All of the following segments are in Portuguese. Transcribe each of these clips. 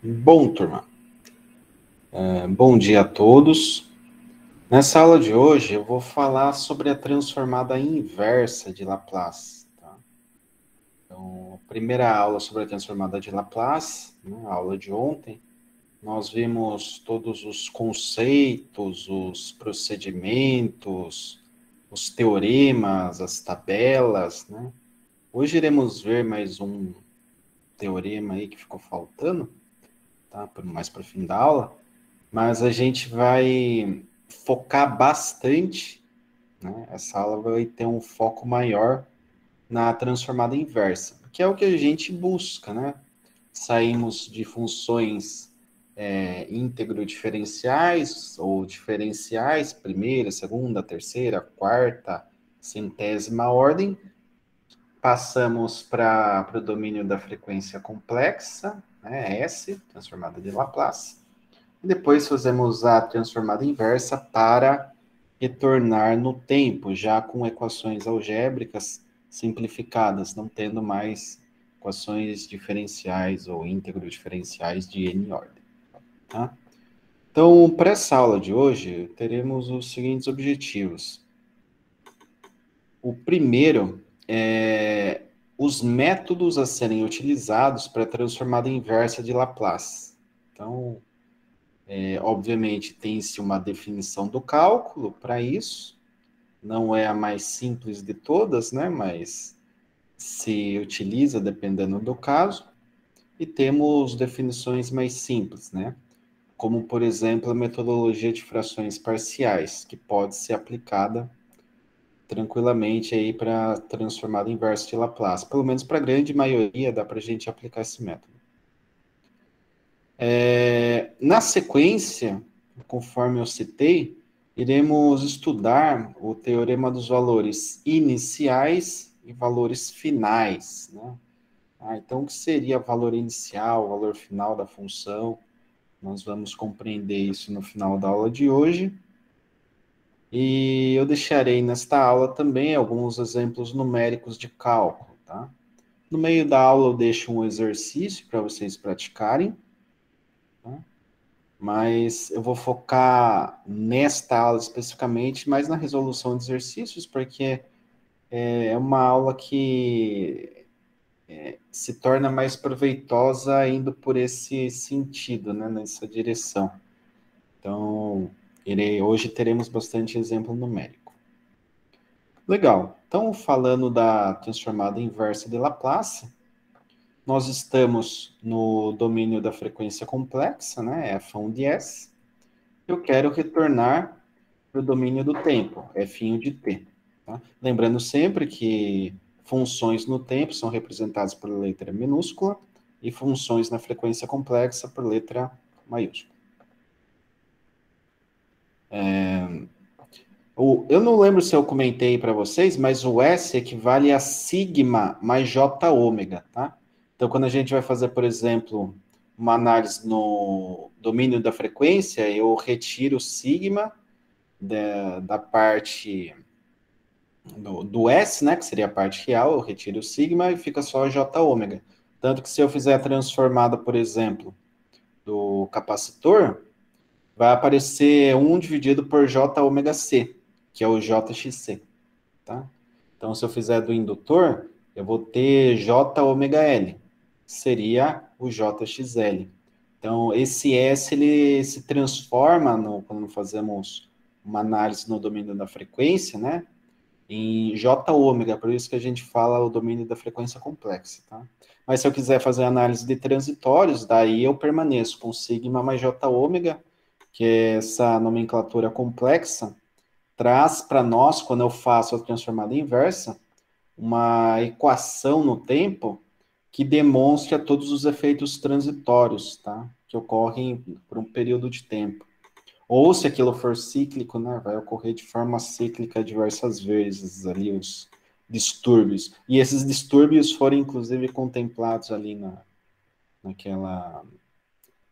Bom, turma, bom dia a todos. Nessa aula de hoje eu vou falar sobre a transformada inversa de Laplace. Tá? Então, a primeira aula sobre a transformada de Laplace, a aula de ontem, nós vimos todos os conceitos, os procedimentos, os teoremas, as tabelas, né? Hoje iremos ver mais um teorema aí que ficou faltando, tá? Mais para o fim da aula. Mas a gente vai focar bastante, né? Essa aula vai ter um foco maior na transformada inversa, que é o que a gente busca, né? Saímos de funções íntegro diferenciais ou diferenciais, primeira, segunda, terceira, quarta, centésima ordem, passamos para o domínio da frequência complexa, né? S, transformada de Laplace. Depois fazemos a transformada inversa para retornar no tempo, já com equações algébricas simplificadas, não tendo mais equações diferenciais ou íntegro diferenciais de n ordem. Tá? Então, para essa aula de hoje, teremos os seguintes objetivos. O primeiro é os métodos a serem utilizados para a transformada inversa de Laplace. Então, obviamente, tem-se uma definição do cálculo para isso, não é a mais simples de todas, né, mas se utiliza dependendo do caso, e temos definições mais simples, né, como, por exemplo, a metodologia de frações parciais, que pode ser aplicada tranquilamente aí para a transformada inversa de Laplace. Pelo menos para a grande maioria dá para a gente aplicar esse método. Na sequência, conforme eu citei, iremos estudar o teorema dos valores iniciais e valores finais, né? Então, o que seria valor inicial, valor final da função? Nós vamos compreender isso no final da aula de hoje. E eu deixarei nesta aula também alguns exemplos numéricos de cálculo, tá? No meio da aula eu deixo um exercício para vocês praticarem, tá? Mas eu vou focar nesta aula especificamente mais na resolução de exercícios, porque é uma aula que se torna mais proveitosa indo por esse sentido, né, nessa direção. Então, hoje teremos bastante exemplo numérico. Legal. Então, falando da transformada inversa de Laplace, nós estamos no domínio da frequência complexa, né, f1 de S. Eu quero retornar para o domínio do tempo, f' de t. Tá? Lembrando sempre que funções no tempo são representadas por letra minúscula e funções na frequência complexa por letra maiúscula. Eu não lembro se eu comentei para vocês, mas o S equivale a sigma mais J ômega, tá? Então, quando a gente vai fazer, por exemplo, uma análise no domínio da frequência, eu retiro sigma da parte do S, né, que seria a parte real, eu retiro o sigma e fica só J ômega. Tanto que se eu fizer a transformada, por exemplo, do capacitor, vai aparecer 1 dividido por J ômega C, que é o JXC, tá? Então, se eu fizer do indutor, eu vou ter J ômega L, que seria o JXL. Então, esse S, ele se transforma, quando fazemos uma análise no domínio da frequência, né, em J ômega, por isso que a gente fala o domínio da frequência complexa, tá? Mas se eu quiser fazer análise de transitórios, daí eu permaneço com sigma mais J ômega, que é essa nomenclatura complexa, traz para nós, quando eu faço a transformada inversa, uma equação no tempo que demonstra todos os efeitos transitórios, tá? Que ocorrem por um período de tempo. Ou se aquilo for cíclico, né, vai ocorrer de forma cíclica diversas vezes ali os distúrbios. E esses distúrbios foram inclusive contemplados ali naquela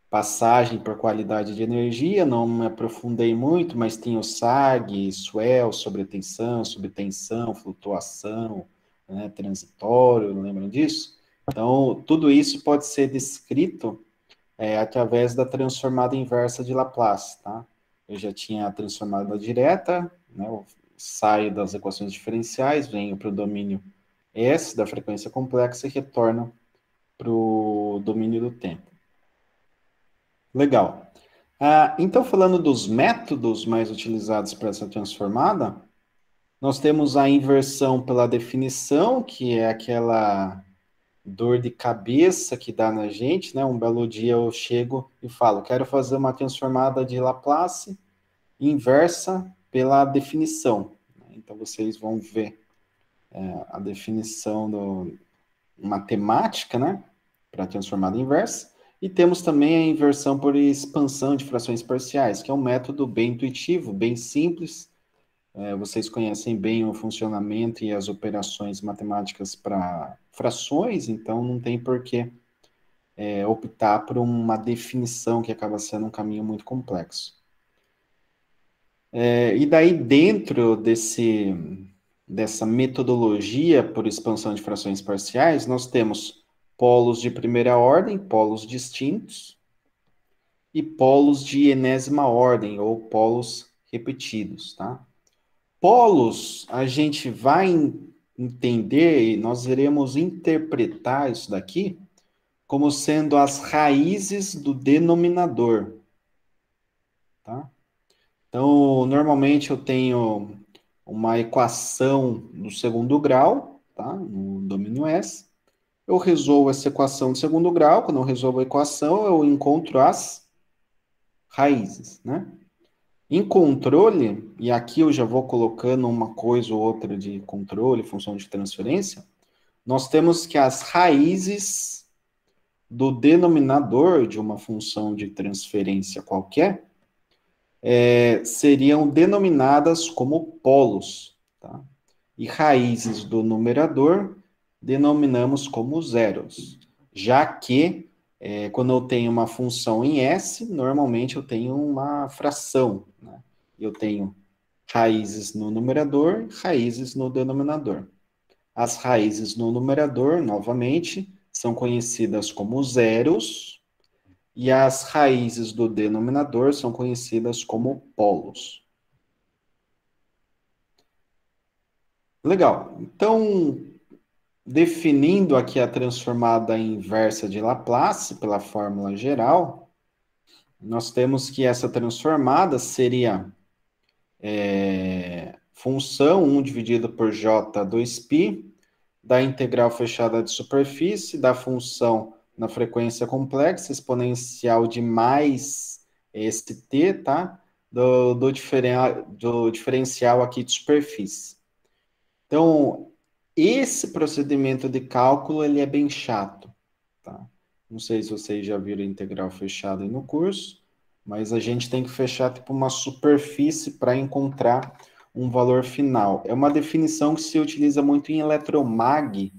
passagem por qualidade de energia, não me aprofundei muito, mas tem o SAG, swell, sobretensão, subtensão, flutuação, né, transitório, lembram disso? Então, tudo isso pode ser descrito através da transformada inversa de Laplace, tá? Eu já tinha a transformada direta, né? Eu saio das equações diferenciais, venho para o domínio S da frequência complexa e retorno para o domínio do tempo. Legal. Então, falando dos métodos mais utilizados para essa transformada, nós temos a inversão pela definição, que é aquela dor de cabeça que dá na gente, né? Um belo dia eu chego e falo, quero fazer uma transformada de Laplace inversa pela definição. Então, vocês vão ver a definição matemática, né? Para a transformada inversa. E temos também a inversão por expansão de frações parciais, que é um método bem intuitivo, bem simples. Vocês conhecem bem o funcionamento e as operações matemáticas para frações, então não tem por que optar por uma definição que acaba sendo um caminho muito complexo. E daí, dentro dessa metodologia por expansão de frações parciais, nós temos polos de primeira ordem, polos distintos, e polos de enésima ordem, ou polos repetidos, tá? Polos, a gente vai entender, e nós iremos interpretar isso daqui como sendo as raízes do denominador, tá? Então, normalmente eu tenho uma equação do segundo grau, tá? No domínio S. Eu resolvo essa equação de segundo grau. Quando eu resolvo a equação, eu encontro as raízes, né? Em controle, e aqui eu já vou colocando uma coisa ou outra de controle, função de transferência, nós temos que as raízes do denominador de uma função de transferência qualquer seriam denominadas como polos, tá? E raízes do numerador denominamos como zeros, já que quando eu tenho uma função em S, normalmente eu tenho uma fração, né? Eu tenho raízes no numerador, raízes no denominador. As raízes no numerador, novamente, são conhecidas como zeros, e as raízes do denominador são conhecidas como polos. Legal. Então, definindo aqui a transformada inversa de Laplace pela fórmula geral, nós temos que essa transformada seria função 1 dividido por j 2π da integral fechada de superfície da função na frequência complexa exponencial de mais esse t, tá? Do diferencial aqui de superfície. Então, esse procedimento de cálculo, ele é bem chato, tá? Não sei se vocês já viram integral fechada aí no curso, mas a gente tem que fechar tipo uma superfície para encontrar um valor final. É uma definição que se utiliza muito em eletromag,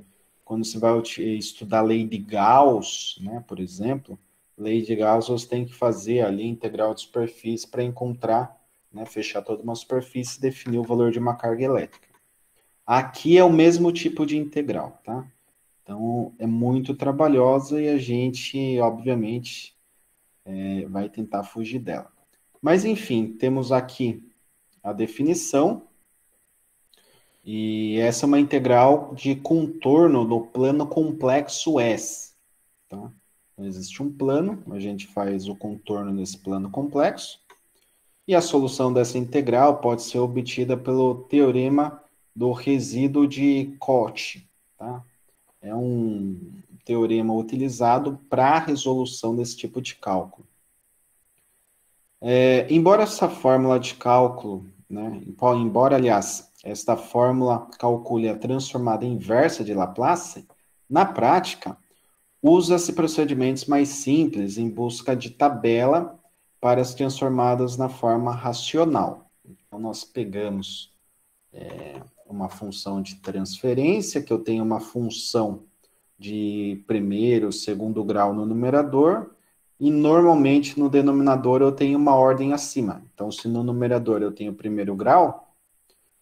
quando você vai estudar a lei de Gauss, né, por exemplo. Lei de Gauss, você tem que fazer ali integral de superfície para encontrar, né, fechar toda uma superfície e definir o valor de uma carga elétrica. Aqui é o mesmo tipo de integral, tá? Então, é muito trabalhosa e a gente, obviamente, vai tentar fugir dela. Mas, enfim, temos aqui a definição, e essa é uma integral de contorno no plano complexo S, tá? Então, existe um plano, a gente faz o contorno desse plano complexo, e a solução dessa integral pode ser obtida pelo teorema do resíduo de Cauchy, tá? É um teorema utilizado para a resolução desse tipo de cálculo. Embora essa fórmula de cálculo, né, aliás, esta fórmula calcule a transformada inversa de Laplace, na prática, usa-se procedimentos mais simples em busca de tabela para as transformadas na forma racional. Então, nós pegamos uma função de transferência, que eu tenho uma função de primeiro, segundo grau no numerador, e normalmente no denominador eu tenho uma ordem acima. Então, se no numerador eu tenho primeiro grau,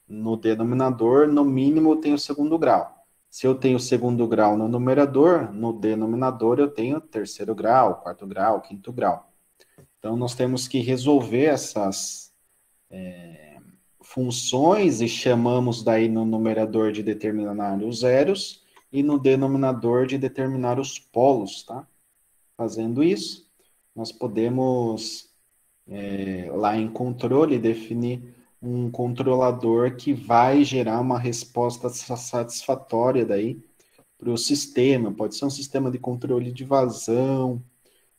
no denominador, no mínimo, eu tenho segundo grau. Se eu tenho segundo grau no numerador, no denominador eu tenho terceiro grau, quarto grau, quinto grau. Então, nós temos que resolver essas funções e chamamos daí no numerador de determinar os zeros e no denominador de determinar os polos, tá? Fazendo isso, nós podemos, lá em controle, definir um controlador que vai gerar uma resposta satisfatória daí para o sistema. Pode ser um sistema de controle de vazão,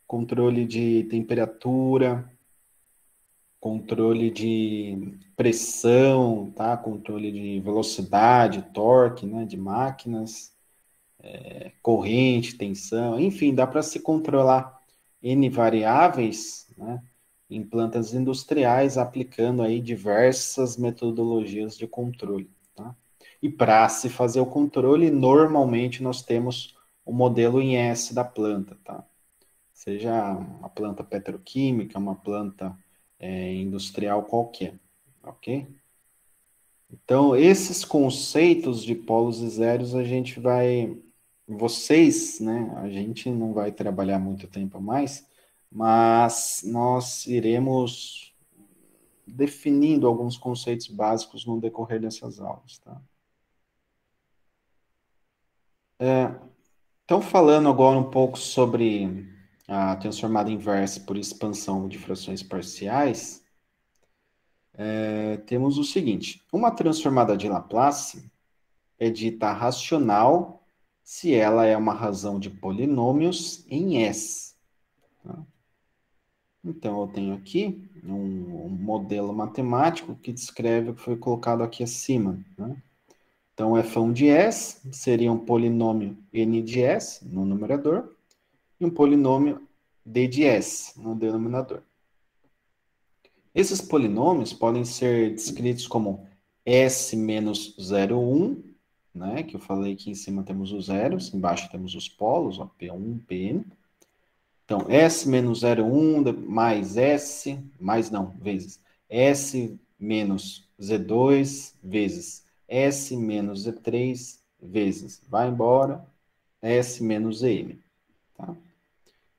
controle de temperatura, controle de pressão, tá? Controle de velocidade, torque, né? De máquinas, corrente, tensão, enfim, dá para se controlar N variáveis, né? Em plantas industriais, aplicando aí diversas metodologias de controle, tá? E para se fazer o controle, normalmente nós temos o modelo em S da planta, tá? Seja uma planta petroquímica, uma planta industrial qualquer, ok? Então, esses conceitos de polos e zeros a gente vai, vocês, né? A gente não vai trabalhar muito tempo mais, mas nós iremos definindo alguns conceitos básicos no decorrer dessas aulas, tá? Então, falando agora um pouco sobre a transformada inversa por expansão de frações parciais, temos o seguinte: uma transformada de Laplace é dita racional se ela é uma razão de polinômios em S. Tá? Então, eu tenho aqui um modelo matemático que descreve o que foi colocado aqui acima. Né? Então, f1 de S seria um polinômio n de S no numerador e um polinômio d de S no denominador. Esses polinômios podem ser descritos como S menos 0,1, né? Que eu falei que em cima temos os zeros, embaixo temos os polos, ó, P1, Pn. Então, S menos 0,1 mais S, mais não, vezes S menos Z2 vezes S menos Z3 vezes, vai embora, S menos Zm. Tá?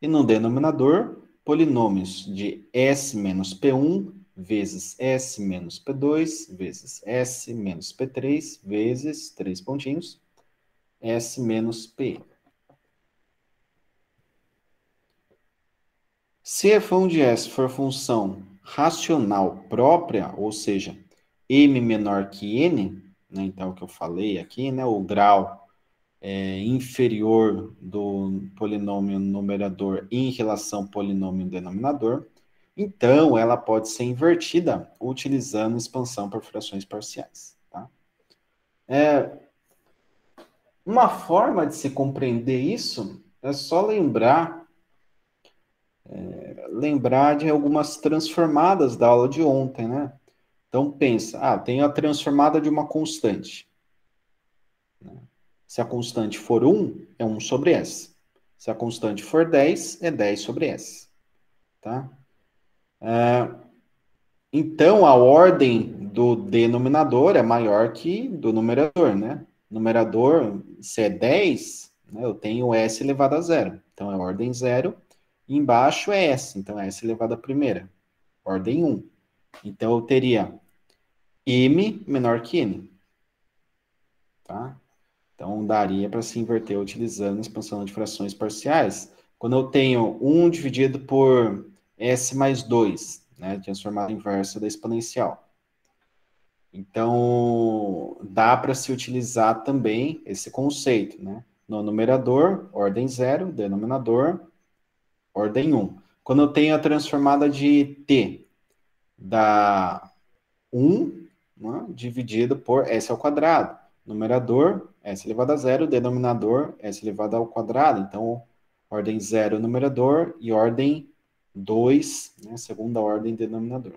E no denominador, polinômios de S menos P1 vezes S menos P2 vezes S menos P3 vezes, três pontinhos, S menos P. Se f1 de S for função racional própria, ou seja, m menor que n, né, então o que eu falei aqui, né, o grau inferior do polinômio numerador em relação ao polinômio denominador, então ela pode ser invertida utilizando expansão por frações parciais. Tá? Uma forma de se compreender isso é só lembrar de algumas transformadas da aula de ontem, né? Então pensa, tem a transformada de uma constante. Se a constante for 1, é 1 sobre S. Se a constante for 10, é 10 sobre S. Tá? Então, a ordem do denominador é maior que do numerador, né? Numerador, se é 10, né, eu tenho S elevado a zero. Então, é ordem 0. E embaixo é S, então é S elevado a primeira. Ordem 1. Então, eu teria M menor que N. Tá? Então, daria para se inverter utilizando a expansão de frações parciais. Quando eu tenho 1 dividido por S mais 2, né, transformada inversa da exponencial. Então, dá para se utilizar também esse conceito, né? No numerador, ordem 0, denominador, ordem 1. Quando eu tenho a transformada de t, dá 1, né, dividido por s ao quadrado. Numerador, s elevado a zero, denominador, s elevado ao quadrado. Então, ordem 0, numerador, e ordem 2, né, segunda ordem, denominador.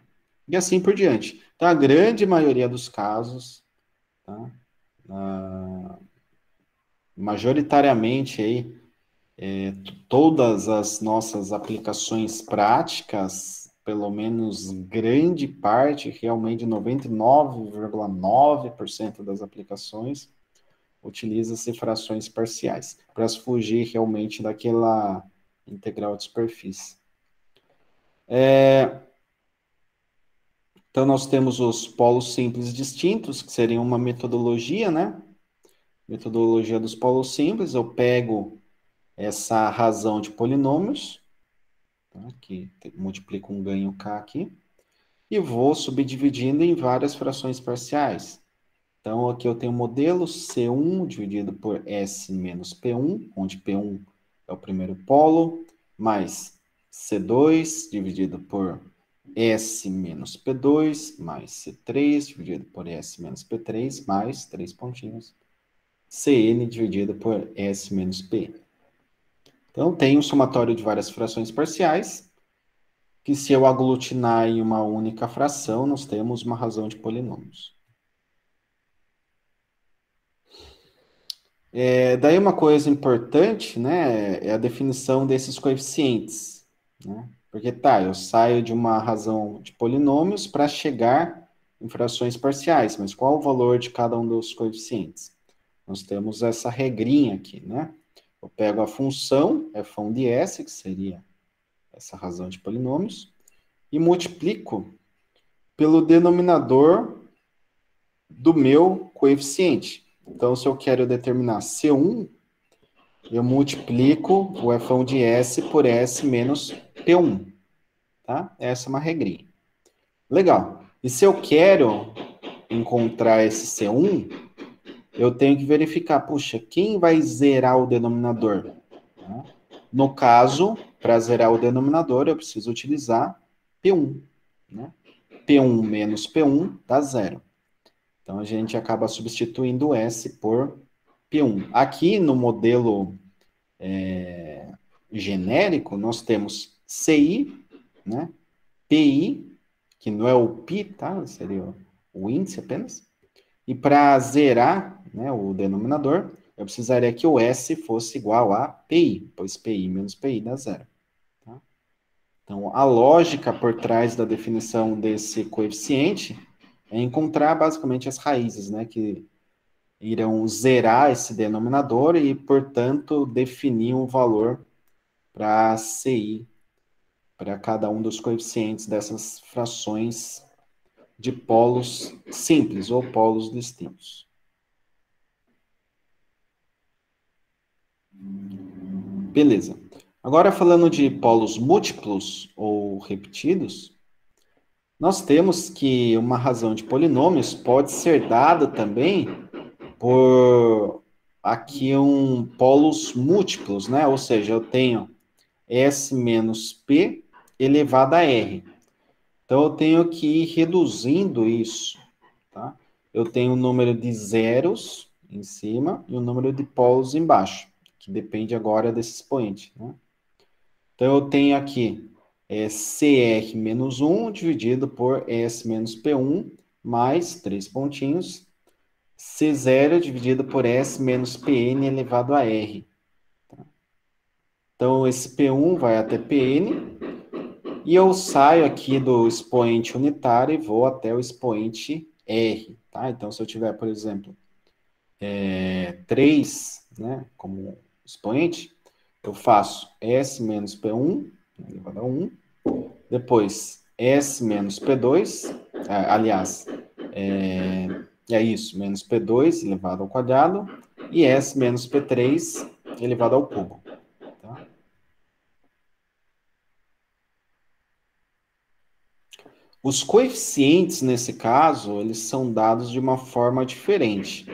E assim por diante. Então, a grande maioria dos casos, tá, majoritariamente aí, todas as nossas aplicações práticas, pelo menos grande parte, realmente 99,9% das aplicações, utiliza-se frações parciais, para fugir realmente daquela integral de superfície. Então, nós temos os polos simples distintos, que seriam uma metodologia, né? Metodologia dos polos simples, eu pego essa razão de polinômios, tá? Que multiplico um ganho k aqui, e vou subdividindo em várias frações parciais. Então, aqui eu tenho o modelo C1 dividido por S menos P1, onde P1 é o primeiro polo, mais C2 dividido por S menos P2, mais C3 dividido por S menos P3, mais 3 pontinhos, Cn dividido por S menos P. Então, tem um somatório de várias frações parciais, que se eu aglutinar em uma única fração, nós temos uma razão de polinômios. Daí uma coisa importante, né, é a definição desses coeficientes, né? Porque eu saio de uma razão de polinômios para chegar em frações parciais, mas qual o valor de cada um dos coeficientes? Nós temos essa regrinha aqui, né? Eu pego a função f1 de s, que seria essa razão de polinômios, e multiplico pelo denominador do meu coeficiente. Então, se eu quero determinar C1, eu multiplico o f1 de S por S menos P1. Tá? Essa é uma regrinha. Legal. E se eu quero encontrar esse C1, eu tenho que verificar, puxa, quem vai zerar o denominador? Tá? No caso, para zerar o denominador, eu preciso utilizar P1. Né? P1 menos P1 dá zero. Então, a gente acaba substituindo S por P1. Aqui no modelo genérico, nós temos CI, né? PI, que não é o pi, tá? Seria o índice apenas. E para zerar, né, o denominador, eu precisaria que o S fosse igual a PI, pois PI menos PI dá zero. Tá? Então, a lógica por trás da definição desse coeficiente é encontrar basicamente as raízes, né, que irão zerar esse denominador e, portanto, definir um valor para CI, para cada um dos coeficientes dessas frações de polos simples ou polos distintos. Beleza. Agora, falando de polos múltiplos ou repetidos, nós temos que uma razão de polinômios pode ser dada também por aqui polos múltiplos, né? Ou seja, eu tenho S menos P elevado a R. Então, eu tenho que ir reduzindo isso, tá? Eu tenho o número de zeros em cima e o número de polos embaixo, que depende agora desse expoente, né? Então, eu tenho aqui CR menos 1 dividido por S menos P1 mais 3 pontinhos, C0 dividido por S menos Pn elevado a R. Então, esse P1 vai até Pn, e eu saio aqui do expoente unitário e vou até o expoente R. Tá? Então, se eu tiver, por exemplo, 3, né, como expoente, eu faço S menos P1 elevado a 1, depois S menos P2, aliás, é isso, menos P2 elevado ao quadrado, e S menos P3 elevado ao cubo. Tá? Os coeficientes, nesse caso, eles são dados de uma forma diferente.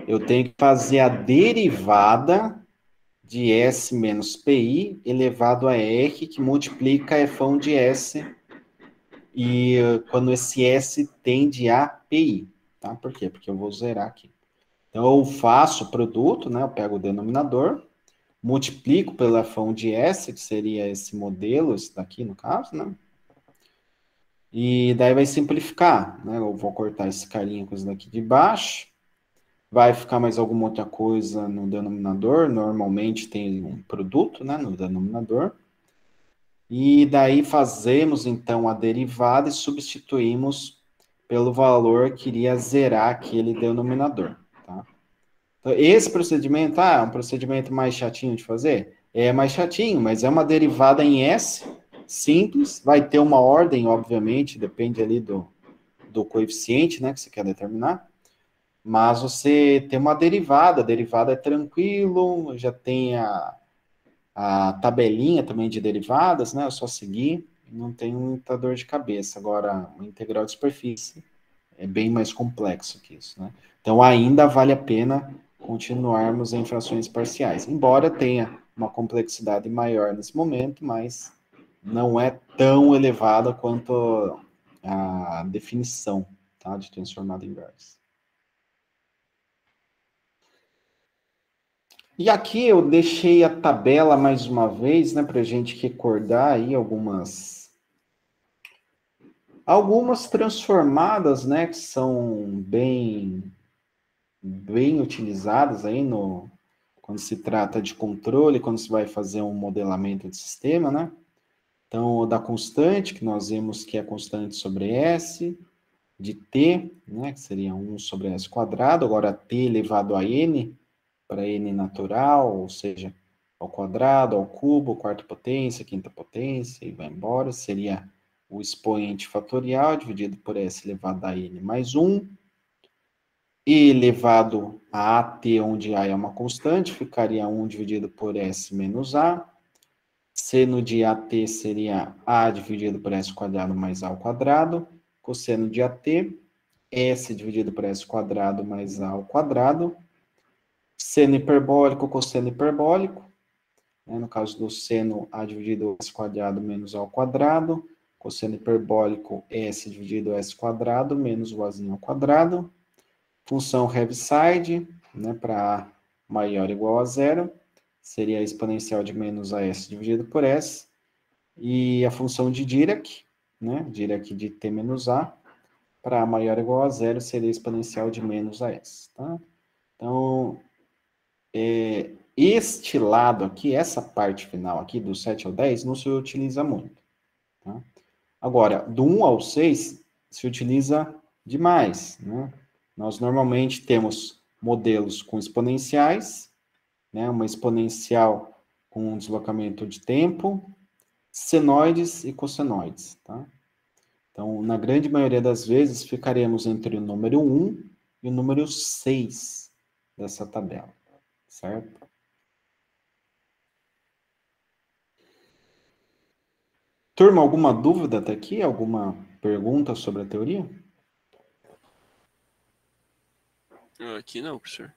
Eu tenho que fazer a derivada de S menos PI elevado a R, que multiplica f1 de S, e quando esse S tende a PI. Tá? Por quê? Porque eu vou zerar aqui. Então, eu faço o produto, né? Eu pego o denominador, multiplico pelo f1 de S, que seria esse modelo, esse daqui no caso, né? E daí vai simplificar, né? Eu vou cortar esse carinha com isso daqui de baixo. Vai ficar mais alguma outra coisa no denominador. Normalmente tem um produto, né, no denominador. E daí fazemos, então, a derivada e substituímos pelo valor que iria zerar aquele denominador. Tá? Então, esse procedimento, é um procedimento mais chatinho de fazer? É mais chatinho, mas é uma derivada em S, simples, vai ter uma ordem, obviamente, depende ali do coeficiente, né, que você quer determinar, mas você tem uma derivada, a derivada é tranquilo, já tem a tabelinha também de derivadas, né, é só seguir, não tem muita dor de cabeça. Agora, o integral de superfície é bem mais complexo que isso, né? Então, ainda vale a pena continuarmos em frações parciais, embora tenha uma complexidade maior nesse momento, mas não é tão elevada quanto a definição, tá, de transformada inversa. E aqui eu deixei a tabela mais uma vez, né, para a gente recordar aí algumas transformadas, né, que são bem utilizadas aí quando se trata de controle, quando se vai fazer um modelamento de sistema, né? Então, da constante, que nós vimos que é a constante sobre S, de T, né, que seria 1 sobre S quadrado, agora T elevado a N, para N natural, ou seja, ao quadrado, ao cubo, quarta potência, quinta potência, e vai embora, seria o expoente fatorial dividido por S elevado a N mais 1, e elevado a AT, onde A é uma constante, ficaria 1 dividido por S menos A. Seno de AT seria A dividido por S quadrado mais A ao quadrado. Cosseno de AT, S dividido por S quadrado mais A ao quadrado. Seno hiperbólico, cosseno hiperbólico. Né? No caso do seno, A dividido por S quadrado menos A ao quadrado. Cosseno hiperbólico, S dividido por S quadrado menos o Azinho ao quadrado. Função Heaviside, né, para A maior ou igual a zero, seria a exponencial de menos AS dividido por S. E a função de Dirac, né, Dirac de T menos A, para A maior ou igual a zero, seria a exponencial de menos AS. Tá? Então, este lado aqui, essa parte final aqui, do 7 ao 10, não se utiliza muito. Tá? Agora, do 1 ao 6, se utiliza demais, né? Nós normalmente temos modelos com exponenciais, né? Uma exponencial com um deslocamento de tempo, senoides e cossenoides, tá? Então, na grande maioria das vezes, ficaremos entre o número 1 e o número 6 dessa tabela, certo? Turma, alguma dúvida até aqui? Alguma pergunta sobre a teoria? Aqui não, professor.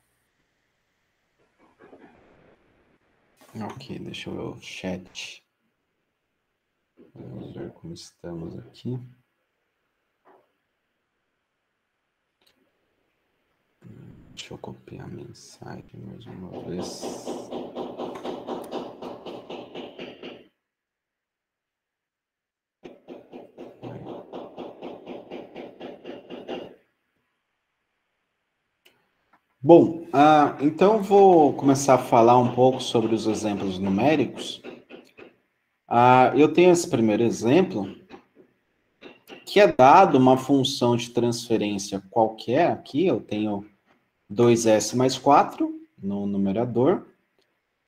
Ok, deixa eu ver o chat. Vamos ver como estamos aqui. Deixa eu copiar a mensagem mais uma vez. Bom, então vou começar a falar um pouco sobre os exemplos numéricos. Eu tenho esse primeiro exemplo, que é dado uma função de transferência qualquer. Aqui eu tenho 2s mais 4 no numerador,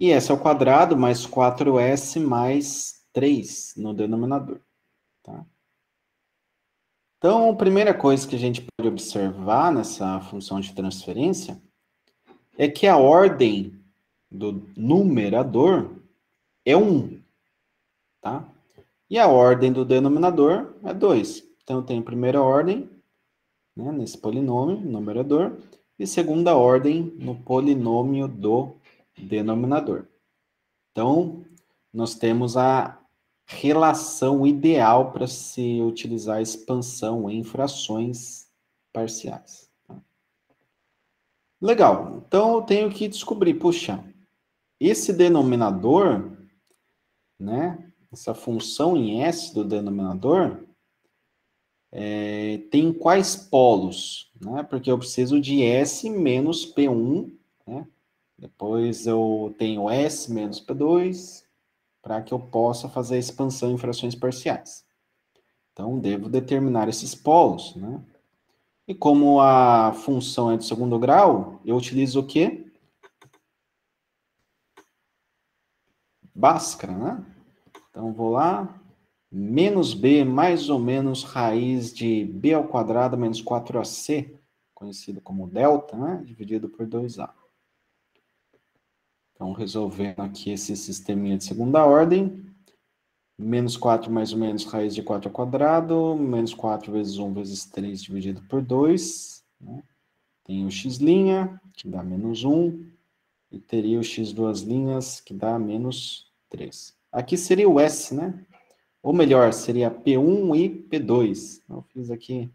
e s ao quadrado mais 4s mais 3 no denominador. Tá? Então, a primeira coisa que a gente pode observar nessa função de transferência é que a ordem do numerador é 1, tá? E a ordem do denominador é 2. Então, eu tenho primeira ordem, né, nesse polinômio, numerador, e segunda ordem no polinômio do denominador. Então, nós temos a relação ideal para se utilizar a expansão em frações parciais. Legal. Então, eu tenho que descobrir, puxa, esse denominador, né, essa função em S do denominador, tem quais polos? Né? Porque eu preciso de S menos P1, né? Depois eu tenho S menos P2, para que eu possa fazer a expansão em frações parciais. Então, devo determinar esses polos, né? E como a função é de segundo grau, eu utilizo o quê? Bhaskara, né? Então, vou lá, menos b mais ou menos raiz de b ao quadrado menos 4ac, conhecido como delta, né? Dividido por 2a. Então, resolvendo aqui esse sisteminha de segunda ordem, menos 4 mais ou menos raiz de 4 ao quadrado, menos 4 vezes 1 vezes 3 dividido por 2, né? Tem o x', que dá menos 1, e teria o x duas linhas, que dá menos 3. Aqui seria o S, né? Ou melhor, seria P1 e P2. Eu fiz aqui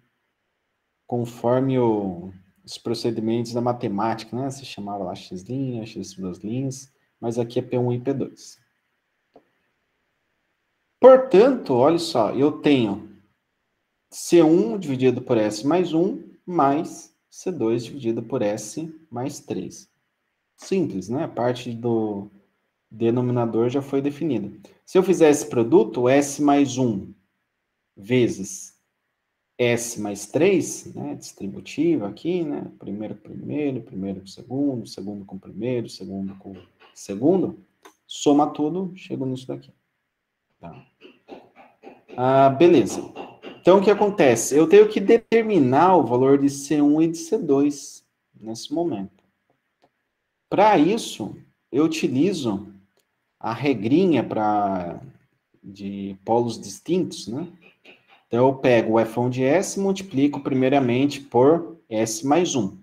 conforme os procedimentos da matemática, né? Se chamava lá x', x duas linhas, mas aqui é P1 e P2. Portanto, olha só, eu tenho C1 dividido por S mais 1, mais C2 dividido por S mais 3. Simples, né? A parte do denominador já foi definida. Se eu fizer esse produto, S mais 1 vezes S mais 3, né? Distributivo aqui, né? Primeiro com primeiro, primeiro com segundo, segundo com primeiro, segundo com segundo. Soma tudo, chego nisso daqui. Tá? Beleza. Então, o que acontece? Eu tenho que determinar o valor de C1 e de C2 nesse momento. Para isso, eu utilizo a regrinha de polos distintos, né? Então, eu pego o F1 de S e multiplico primeiramente por S mais 1.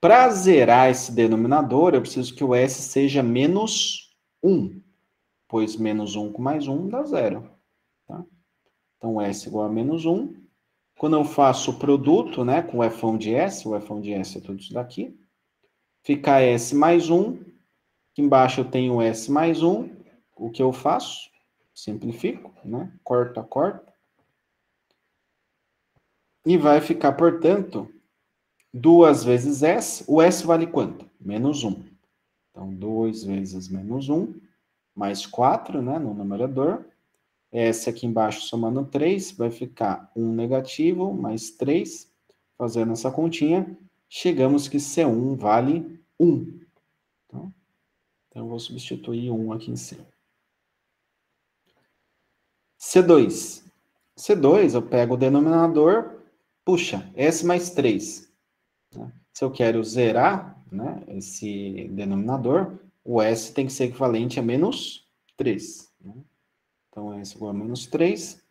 Para zerar esse denominador, eu preciso que o S seja menos 1, pois menos 1 com mais 1 dá 0. Tá? Então, S igual a menos 1. Quando eu faço o produto, né, com o F1 de S, o F1 de S é tudo isso daqui, fica S mais 1, aqui embaixo eu tenho S mais 1, o que eu faço? Simplifico, né, corta, corta, e vai ficar, portanto, 2 vezes S, o S vale quanto? Menos 1. Então, 2 vezes menos 1, mais 4, né, no numerador, S aqui embaixo somando 3, vai ficar 1 negativo, mais 3, fazendo essa continha, chegamos que C1 vale 1. Então eu vou substituir 1 aqui em cima. C2. C2, eu pego o denominador, puxa, S mais 3. Né? Se eu quero zerar, né, esse denominador, o S tem que ser equivalente a menos 3. Né? Então, S igual a menos 3.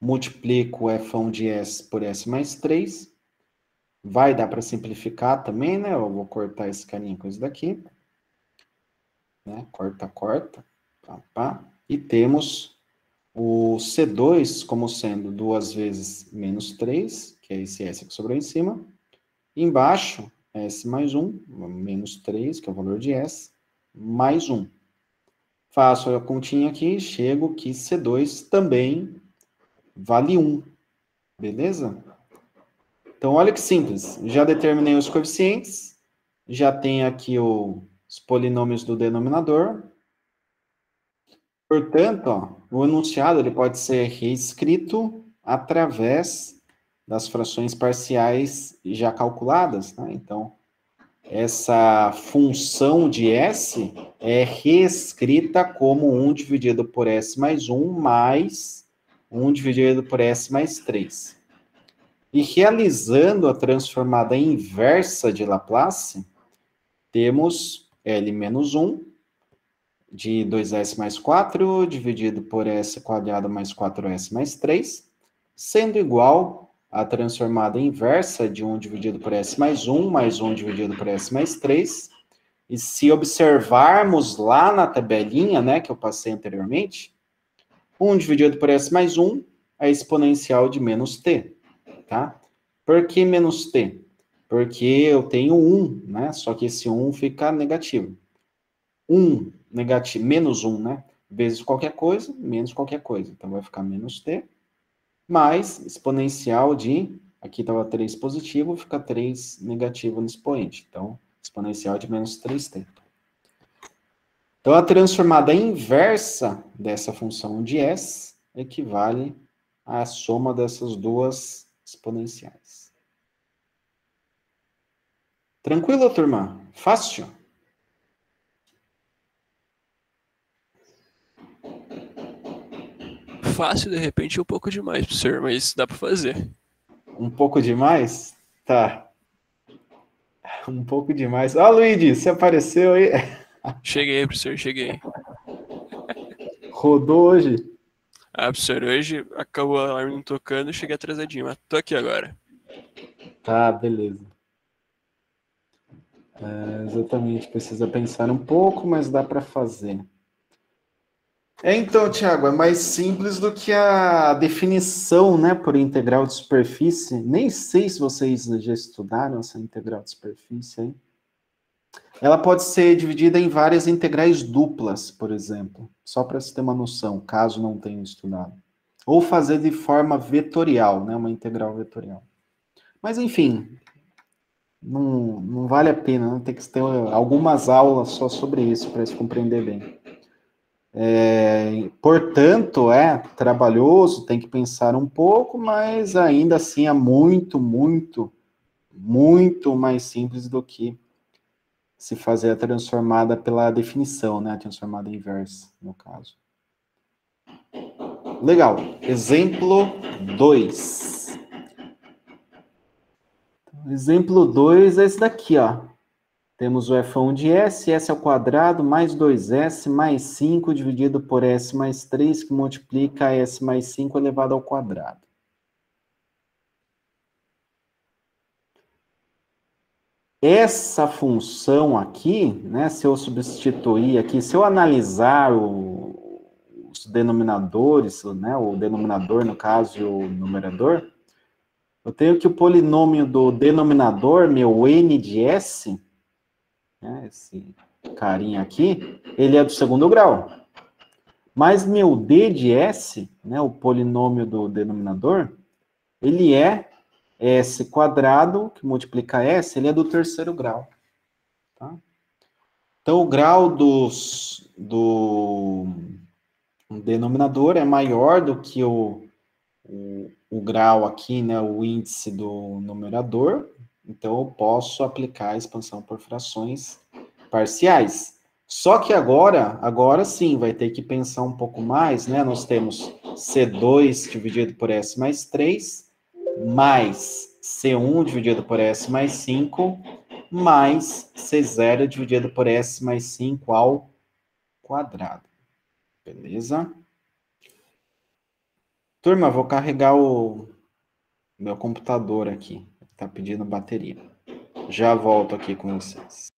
Multiplico o F1 de S por S mais 3. Vai dar para simplificar também, né? Eu vou cortar esse carinha com isso daqui. Né? Corta, corta. Pá, pá. E temos o C2 como sendo 2 vezes menos 3, que é esse S que sobrou em cima. Embaixo, S mais 1, menos 3, que é o valor de S, mais 1. Faço a continha aqui, chego que C2 também vale 1. Beleza? Então, olha que simples. Já determinei os coeficientes, já tenho aqui os polinômios do denominador. Portanto, ó, o enunciado ele pode ser reescrito através das frações parciais já calculadas. Né? Então, essa função de S é reescrita como 1 dividido por S mais 1 mais 1 dividido por S mais 3. E realizando a transformada inversa de Laplace, temos L menos 1 de 2S mais 4 dividido por S quadrado mais 4S mais 3, sendo igual à transformada inversa de 1 dividido por S mais 1 dividido por S mais 3. E se observarmos lá na tabelinha, né, que eu passei anteriormente, 1 dividido por S mais 1 é exponencial de menos t. Tá? Por que menos t? Porque eu tenho 1, né? Só que esse 1 fica negativo. 1 negativo, menos 1, né? Vezes qualquer coisa, menos qualquer coisa. Então, vai ficar menos t, mais exponencial de, aqui estava 3 positivo, fica 3 negativo no expoente. Então, exponencial de menos 3t. Então, a transformada inversa dessa função de S equivale à soma dessas duas exponenciais. Tranquilo, turma? Fácil? fácil, de repente, um pouco demais, professor, mas dá para fazer. Um pouco demais? Tá. Um pouco demais. Ó, Luigi, você apareceu aí. Cheguei, professor, cheguei. Rodou hoje. Ah, professor, hoje acabou o alarme não tocando, cheguei atrasadinho, mas tô aqui agora. Tá, beleza. Exatamente, precisa pensar um pouco, mas dá para fazer. Então, Thiago, é mais simples do que a definição, né, por integral de superfície. Nem sei se vocês já estudaram essa integral de superfície aí. Ela pode ser dividida em várias integrais duplas, por exemplo, só para se ter uma noção, caso não tenham estudado. Ou fazer de forma vetorial, né, uma integral vetorial. Mas, enfim, não vale a pena, né? Tem que ter algumas aulas só sobre isso para se compreender bem. Portanto, é trabalhoso, tem que pensar um pouco, mas ainda assim é muito, muito, muito mais simples do que se fazer a transformada pela definição, né? A transformada inversa, no caso. Legal. Exemplo 2. Exemplo 2 é esse daqui, ó. Temos o f1 de s, s ao quadrado, mais 2s, mais 5 dividido por s mais 3, que multiplica s mais 5 elevado ao quadrado. Essa função aqui, né, se eu substituir aqui, se eu analisar os denominadores, né, o denominador, no caso, e o numerador, eu tenho que o polinômio do denominador, meu n de s, né, esse carinha aqui, ele é do segundo grau. Mas meu d de s, né, o polinômio do denominador, ele é s quadrado, que multiplica s, ele é do terceiro grau. Tá? Então, o grau do denominador é maior do que o grau aqui, né, o índice do numerador. Então, eu posso aplicar a expansão por frações parciais. Só que agora sim, vai ter que pensar um pouco mais, né? Nós temos C2 dividido por S mais 3, mais C1 dividido por S mais 5, mais C0 dividido por S mais 5 ao quadrado. Beleza? Turma, vou carregar o meu computador aqui. Está pedindo bateria. Já volto aqui com vocês.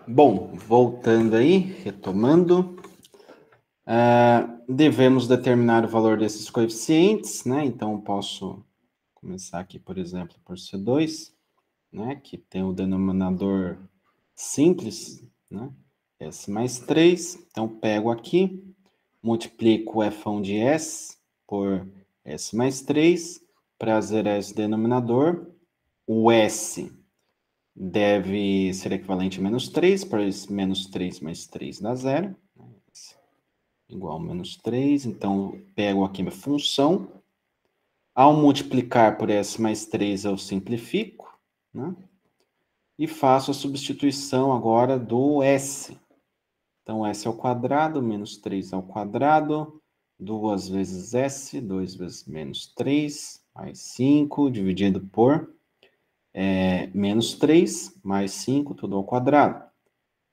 Bom, voltando aí, retomando. Devemos determinar o valor desses coeficientes, né? Então, eu posso começar aqui, por exemplo, por C2, né? Que tem o denominador simples, né? S mais 3. Então, pego aqui, multiplico o f de S por S mais 3 para zerar esse denominador. O S deve ser equivalente a menos 3, pois menos 3 mais 3 dá zero. Igual a menos 3. Então, pego aqui minha função. Ao multiplicar por S mais 3, eu simplifico, né? E faço a substituição agora do S. Então, S ao quadrado, menos 3 ao quadrado, 2 vezes S, 2 vezes menos 3, mais 5, dividido por menos 3, mais 5, tudo ao quadrado.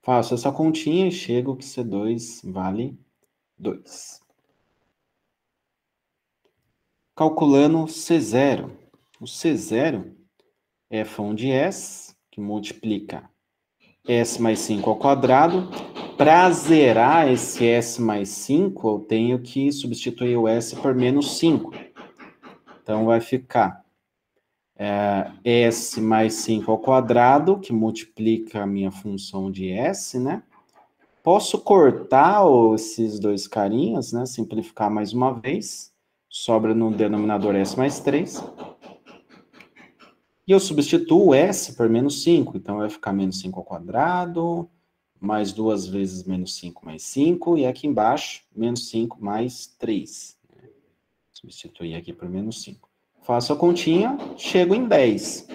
Faço essa continha e chego que C2 vale 2. Calculando C0. O C0 é f de S, que multiplica S mais 5 ao quadrado. Para zerar esse S mais 5, eu tenho que substituir o S por menos 5. Então, vai ficar S mais 5 ao quadrado, que multiplica a minha função de S, né? Posso cortar esses dois carinhas, né? Simplificar mais uma vez. Sobra no denominador S mais 3. E eu substituo o S por menos 5. Então, vai ficar menos 5 ao quadrado, mais 2 vezes menos 5 mais 5. E aqui embaixo, menos 5 mais 3. Substituir aqui por menos 5. Faço a continha, chego em 10.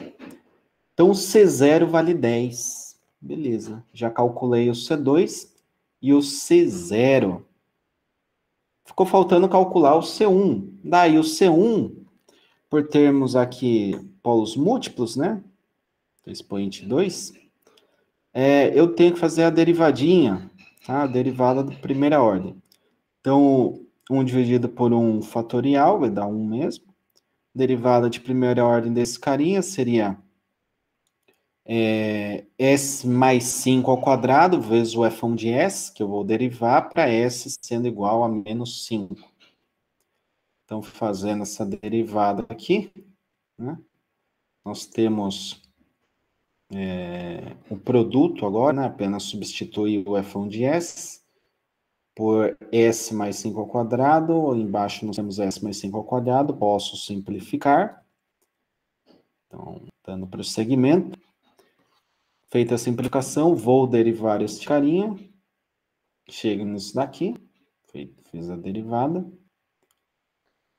Então, o C0 vale 10. Beleza. Já calculei o C2 e o C0. Ficou faltando calcular o C1. Daí, o C1, por termos aqui polos múltiplos, né? Expoente 2, eu tenho que fazer a derivadinha, tá? A derivada da primeira ordem. Então, 1 dividido por 1 fatorial, vai dar 1 mesmo. Derivada de primeira ordem desse carinha seria S mais 5 ao quadrado, vezes o f de S, que eu vou derivar, para S sendo igual a menos 5. Então, fazendo essa derivada aqui, né? Nós temos o produto agora, né? Apenas substituir o f de S por S mais 5 ao quadrado. Embaixo nós temos S mais 5 ao quadrado. Posso simplificar. Então, dando prosseguimento. Feita a simplificação, vou derivar este carinha. Chego nisso daqui. Fiz a derivada.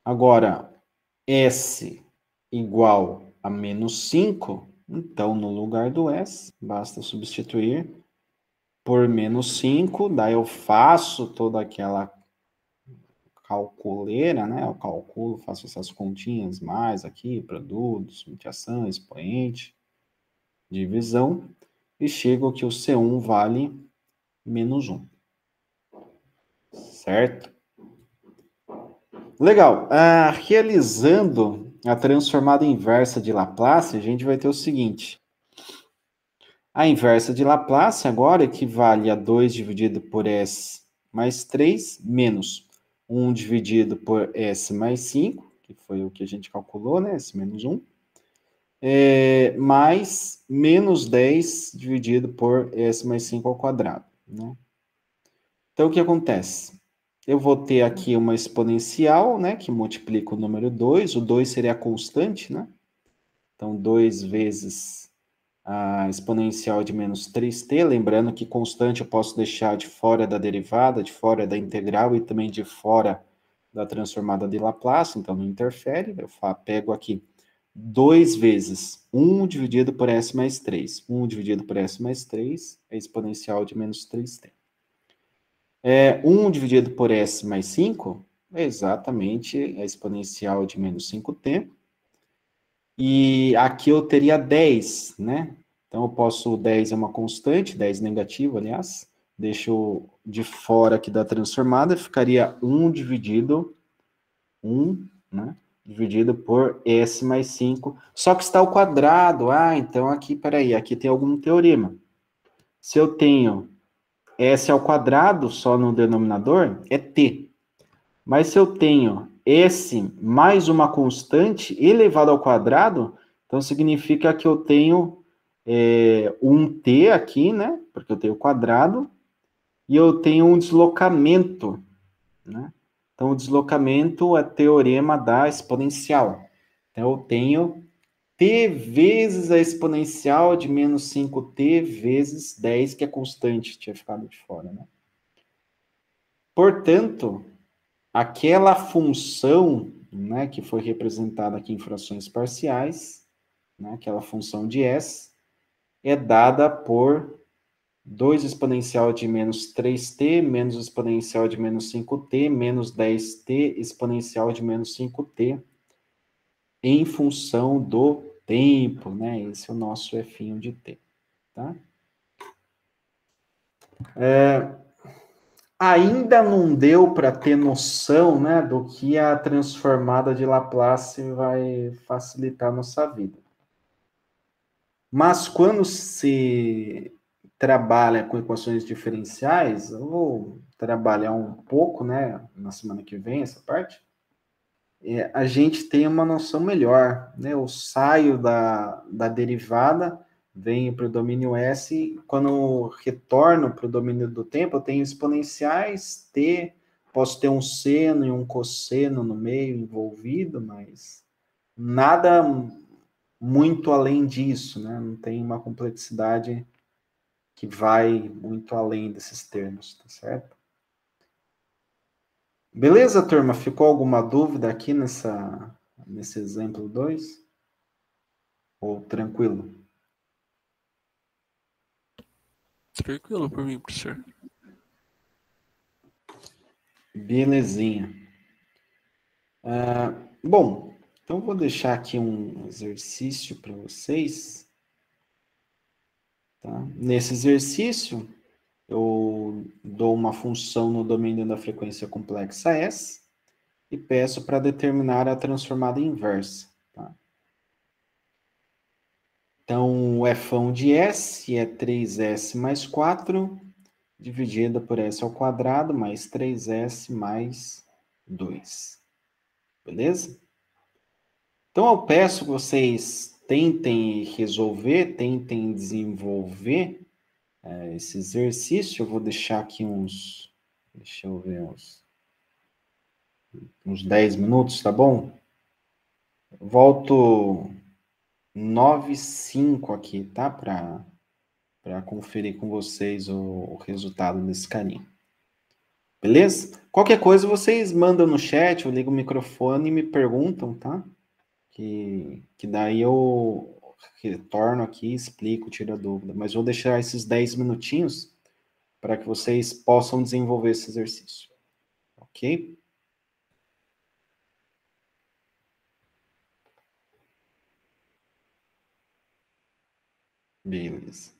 Agora, S igual a menos 5. Então, no lugar do S, basta substituir por menos 5. Daí eu faço toda aquela calculeira, né? Eu calculo, faço essas continhas mais aqui, produto, subtração, expoente, divisão, e chego que o C1 vale menos 1. Certo? Legal. Realizando a transformada inversa de Laplace, a gente vai ter o seguinte. A inversa de Laplace agora equivale a 2 dividido por S mais 3, menos 1 dividido por S mais 5, que foi o que a gente calculou, né? S menos 1, mais menos 10 dividido por S mais 5 ao quadrado, né? Então, o que acontece? Eu vou ter aqui uma exponencial, né, que multiplica o número 2, o 2 seria a constante, né? Então, 2 vezes a exponencial de menos 3t, lembrando que constante eu posso deixar de fora da derivada, de fora da integral e também de fora da transformada de Laplace, então não interfere. Eu pego aqui 2 vezes 1 dividido por S mais 3. 1 dividido por S mais 3 é exponencial de menos 3t. 1 dividido por S mais 5 é exatamente a exponencial de menos 5t. E aqui eu teria 10, né? Então, eu posso, 10 é uma constante, 10 negativo, aliás. Deixo de fora aqui da transformada, ficaria 1 dividido, 1, né? Dividido por S mais 5. Só que está ao quadrado. Então aqui, peraí, aqui tem algum teorema. Se eu tenho S ao quadrado, só no denominador, é T. Mas se eu tenho S mais uma constante elevado ao quadrado, então significa que eu tenho um T aqui, né? Porque eu tenho quadrado, e eu tenho um deslocamento, né? Então, o deslocamento é teorema da exponencial. Então, eu tenho t vezes a exponencial de menos 5t vezes 10, que é constante, tinha ficado de fora, né? Portanto, aquela função, né, que foi representada aqui em frações parciais, né, aquela função de s, é dada por 2 exponencial de menos 3t, menos exponencial de menos 5t, menos 10t, exponencial de menos 5t, em função do tempo, né? Esse é o nosso f de t, tá? Ainda não deu para ter noção, né, do que a transformada de Laplace vai facilitar a nossa vida. Mas quando se trabalha com equações diferenciais, eu vou trabalhar um pouco, né, na semana que vem, essa parte, a gente tem uma noção melhor, né? Eu saio da derivada, venho para o domínio S, e quando retorno para o domínio do tempo, eu tenho exponenciais t, posso ter um seno e um cosseno no meio envolvido, mas nada muito além disso, né? Não tem uma complexidade que vai muito além desses termos, tá certo? Beleza, turma? Ficou alguma dúvida aqui nesse exemplo 2? Ou tranquilo? Tranquilo por mim, professor. Belezinha. Bom, então vou deixar aqui um exercício para vocês. Tá? Nesse exercício, eu dou uma função no domínio da frequência complexa S e peço para determinar a transformada inversa. Tá? Então, o f de S é 3S mais 4, dividida por S ao quadrado, mais 3S mais 2. Beleza? Então, eu peço que vocês tentem resolver, tentem desenvolver esse exercício. Eu vou deixar aqui deixa eu ver, uns 10 minutos, tá bom? Volto 9h05 aqui, tá? Para conferir com vocês o resultado desse carinho. Beleza? Qualquer coisa vocês mandam no chat, eu ligo o microfone e me perguntam, tá? Que daí eu retorno aqui, explico, tiro a dúvida. Mas vou deixar esses 10 minutinhos para que vocês possam desenvolver esse exercício. Ok? Beleza.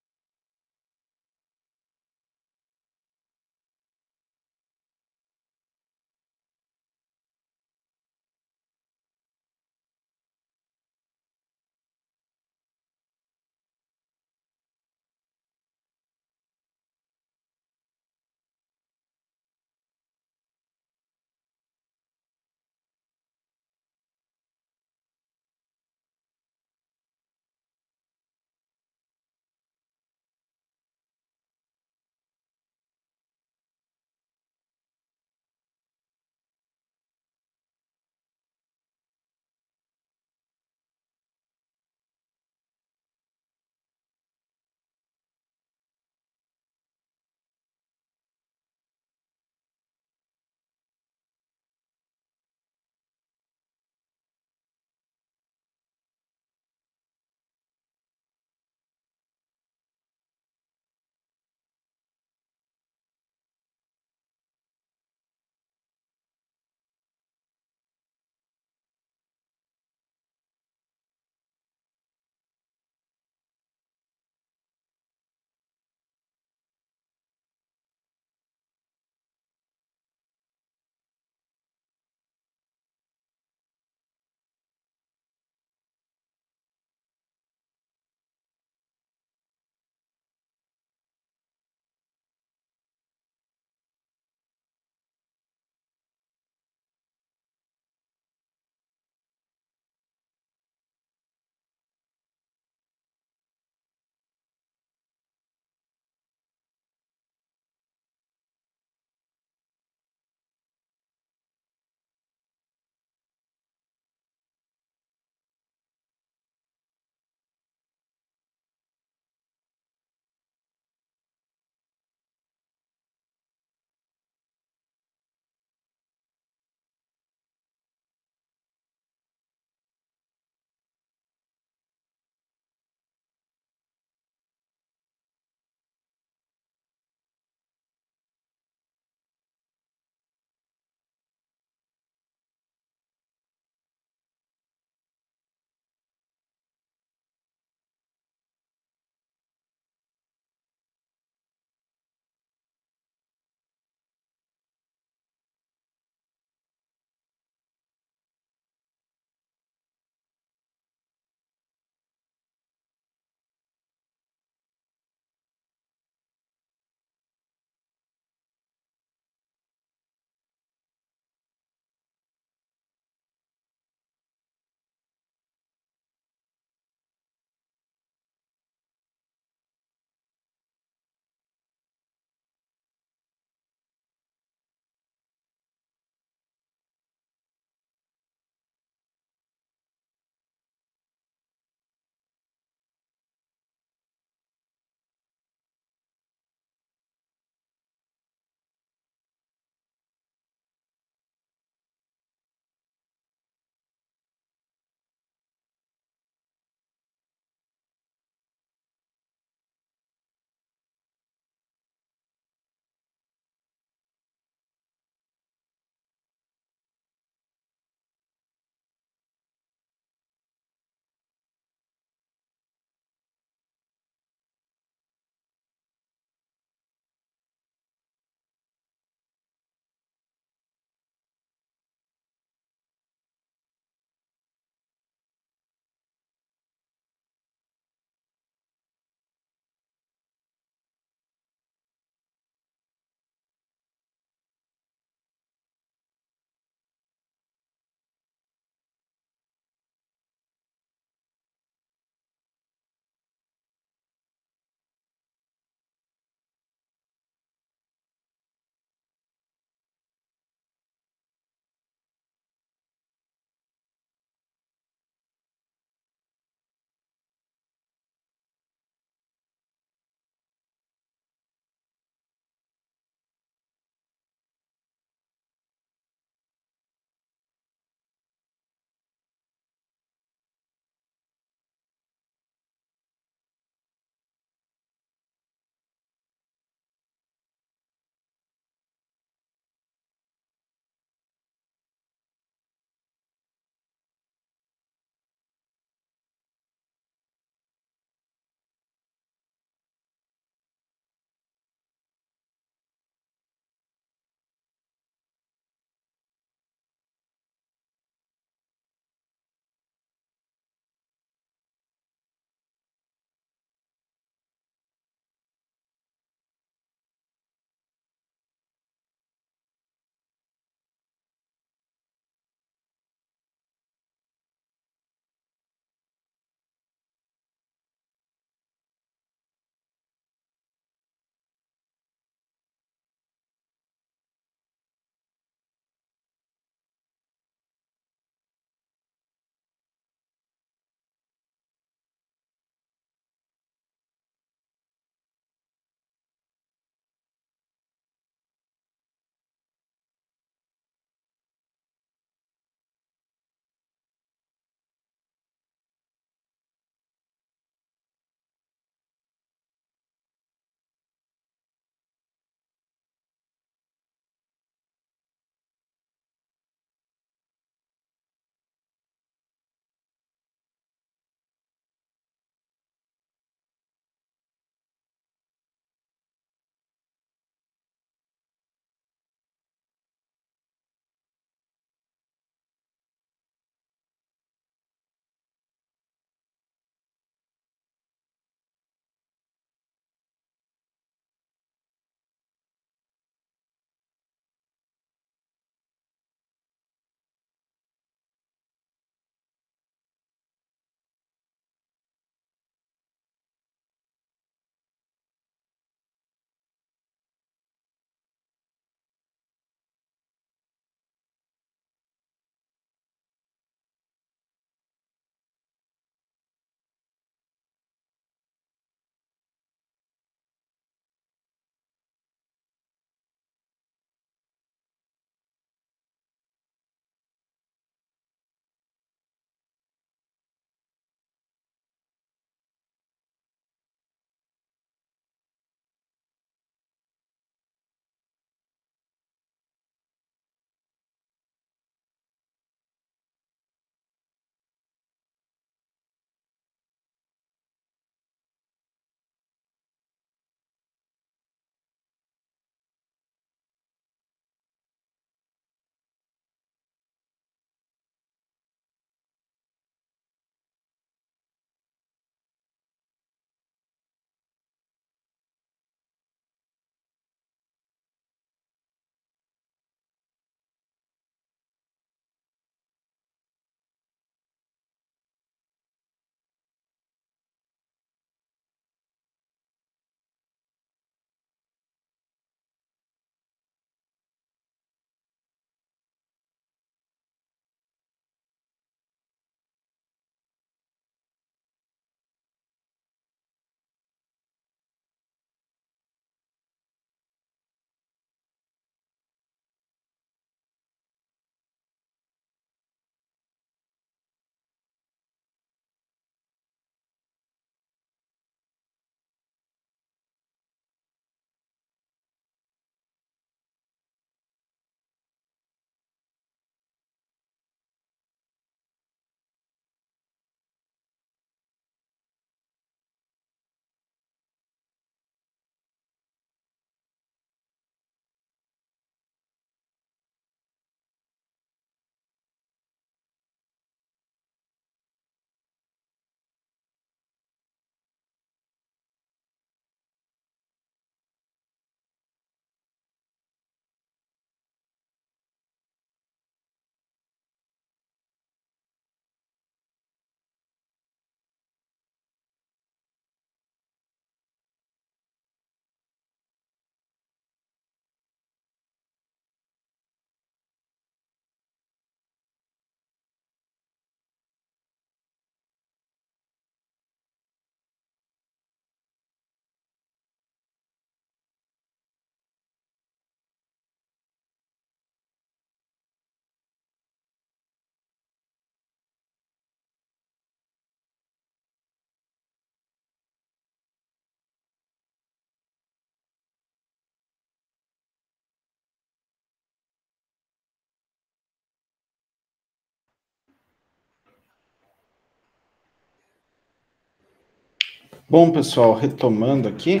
Bom, pessoal, retomando aqui.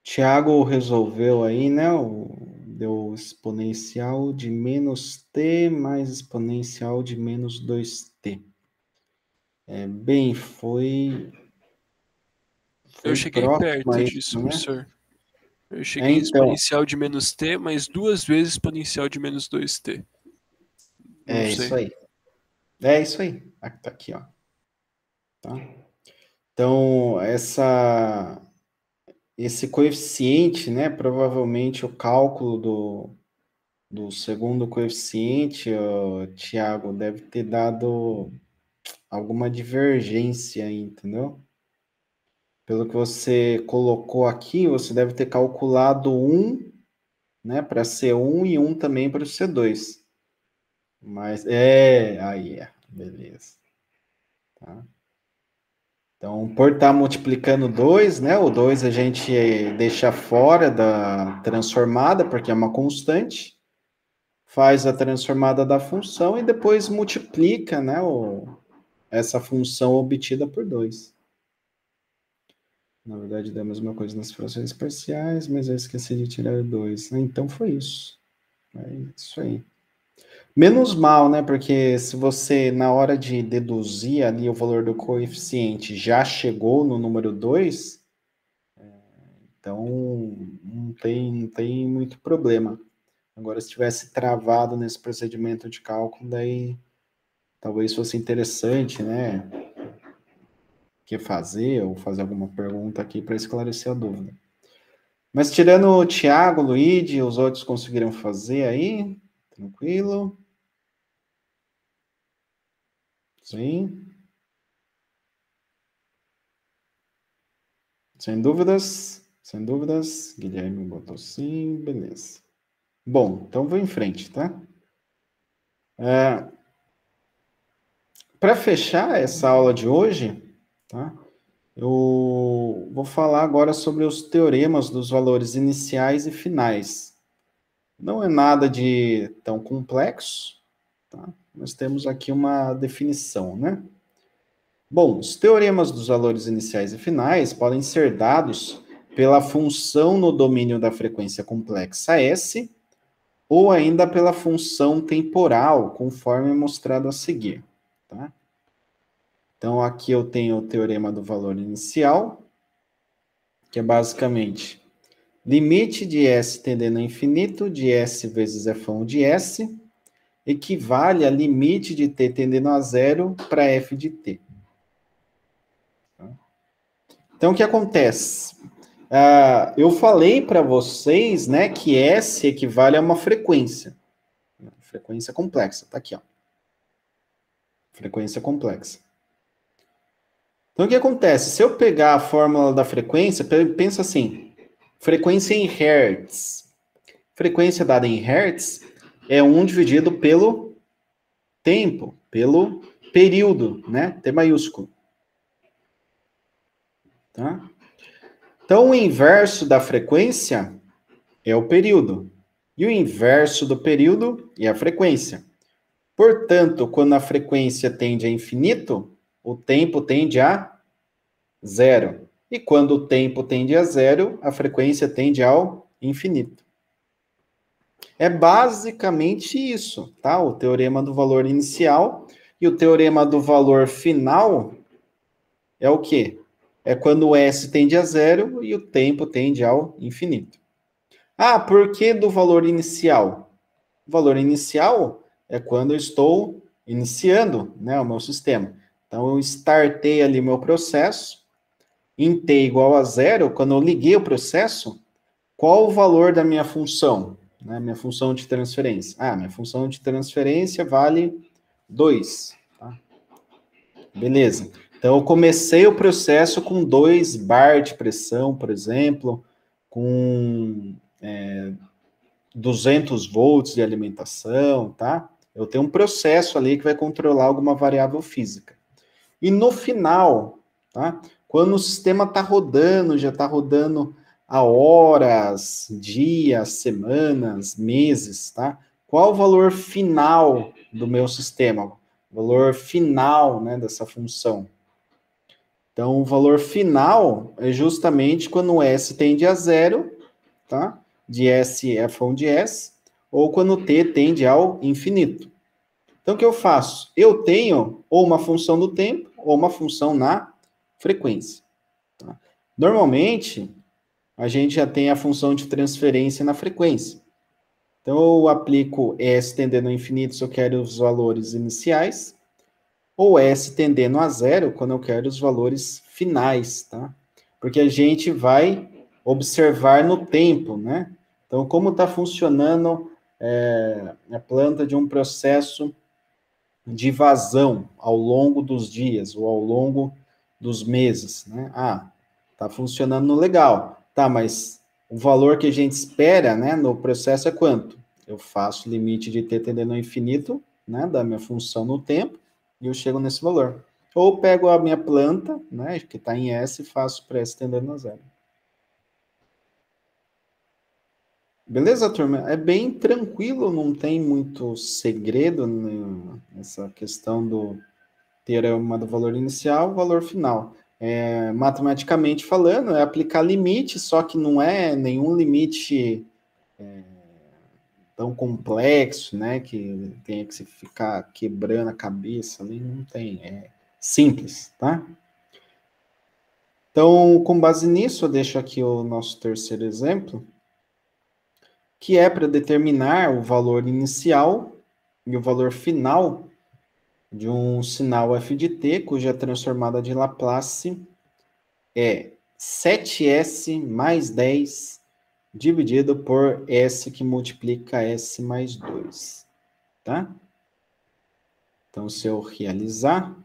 Tiago resolveu aí, né? Deu exponencial de menos t mais exponencial de menos 2t. Bem, foi Eu cheguei próximo perto a disso, isso, né? professor. Eu cheguei em Então, exponencial de menos t, mais 2 vezes exponencial de menos 2t. Não é isso sei. aí. É isso aí. Tá aqui, ó. Tá? Então, esse coeficiente, né? Provavelmente o cálculo do segundo coeficiente, Tiago, deve ter dado alguma divergência aí, entendeu? Pelo que você colocou aqui, você deve ter calculado um, né, para C1 e um também para o C2. Mas beleza. Tá? Então, por estar multiplicando 2, né, o 2 a gente deixa fora da transformada, porque é uma constante, faz a transformada da função e depois multiplica, né, essa função obtida por 2. Na verdade, dá a mesma coisa nas frações parciais, mas eu esqueci de tirar 2. Então foi isso. É isso aí. Menos mal, né? Porque se você, na hora de deduzir ali o valor do coeficiente, já chegou no número 2, então não tem muito problema. Agora, se tivesse travado nesse procedimento de cálculo, daí talvez fosse interessante, né? Que fazer ou fazer alguma pergunta aqui para esclarecer a dúvida. Mas tirando o Thiago, o Luigi, os outros conseguiram fazer aí? Tranquilo? Sim? Sem dúvidas? Sem dúvidas? Guilherme botou sim, beleza. Bom, então vou em frente, tá? Para fechar essa aula de hoje, tá? Eu vou falar agora sobre os teoremas dos valores iniciais e finais. Não é nada de tão complexo, tá? Nós temos aqui uma definição, né? Bom, os teoremas dos valores iniciais e finais podem ser dados pela função no domínio da frequência complexa S ou ainda pela função temporal, conforme mostrado a seguir. Tá? Então, aqui eu tenho o teorema do valor inicial, que é basicamente limite de S tendendo a infinito de S vezes f de S equivale a limite de t tendendo a zero para f de t. Então, o que acontece? Eu falei para vocês, né, que S equivale a uma frequência. Frequência complexa, tá aqui, ó. Frequência complexa. Então, o que acontece? Se eu pegar a fórmula da frequência, pensa assim, frequência em Hertz. Frequência dada em Hertz é 1 dividido pelo tempo, pelo período, né? T maiúsculo. Tá? Então, o inverso da frequência é o período. E o inverso do período é a frequência. Portanto, quando a frequência tende a infinito, o tempo tende a zero. E quando o tempo tende a zero, a frequência tende ao infinito. É basicamente isso, tá? O teorema do valor inicial e o teorema do valor final é o quê? É quando o S tende a zero e o tempo tende ao infinito. Ah, por que do valor inicial? O valor inicial é quando eu estou iniciando, né, o meu sistema. Então, eu startei ali meu processo, em t igual a zero, quando eu liguei o processo, qual o valor da minha função? Né, minha função de transferência. Minha função de transferência vale 2. Tá? Beleza. Então, eu comecei o processo com 2 bar de pressão, por exemplo, com 200 volts de alimentação, tá? Eu tenho um processo ali que vai controlar alguma variável física. E no final, tá? Quando o sistema está rodando, já está rodando há horas, dias, semanas, meses, tá? Qual o valor final do meu sistema? valor final, né, dessa função. Então, o valor final é justamente quando o S tende a zero, tá? De S é f de S, ou quando t tende ao infinito. Então, o que eu faço? Eu tenho ou uma função do tempo, ou uma função na frequência. Tá? Normalmente, a gente já tem a função de transferência na frequência. Então, eu aplico S tendendo ao infinito se eu quero os valores iniciais, ou S tendendo a zero quando eu quero os valores finais, tá? Porque a gente vai observar no tempo, né? Então, como está funcionando a planta de um processo de vazão ao longo dos dias ou ao longo dos meses, né? Ah, tá funcionando legal. Tá, mas o valor que a gente espera, né, no processo é quanto? Eu faço o limite de t tendendo ao infinito, né, da minha função no tempo, e eu chego nesse valor. Ou pego a minha planta, né, que está em S, e faço para S tendendo a zero. Beleza, turma? É bem tranquilo, não tem muito segredo nessa questão do teorema do valor inicial, valor final. Matematicamente falando, é aplicar limite, só que não é nenhum limite tão complexo, né, que tenha que se ficar quebrando a cabeça ali, não tem, é simples, tá? Então, com base nisso, eu deixo aqui o nosso terceiro exemplo, que é para determinar o valor inicial e o valor final de um sinal f de t, cuja transformada de Laplace é 7s mais 10 dividido por s que multiplica s mais 2, tá? Então, se eu realizar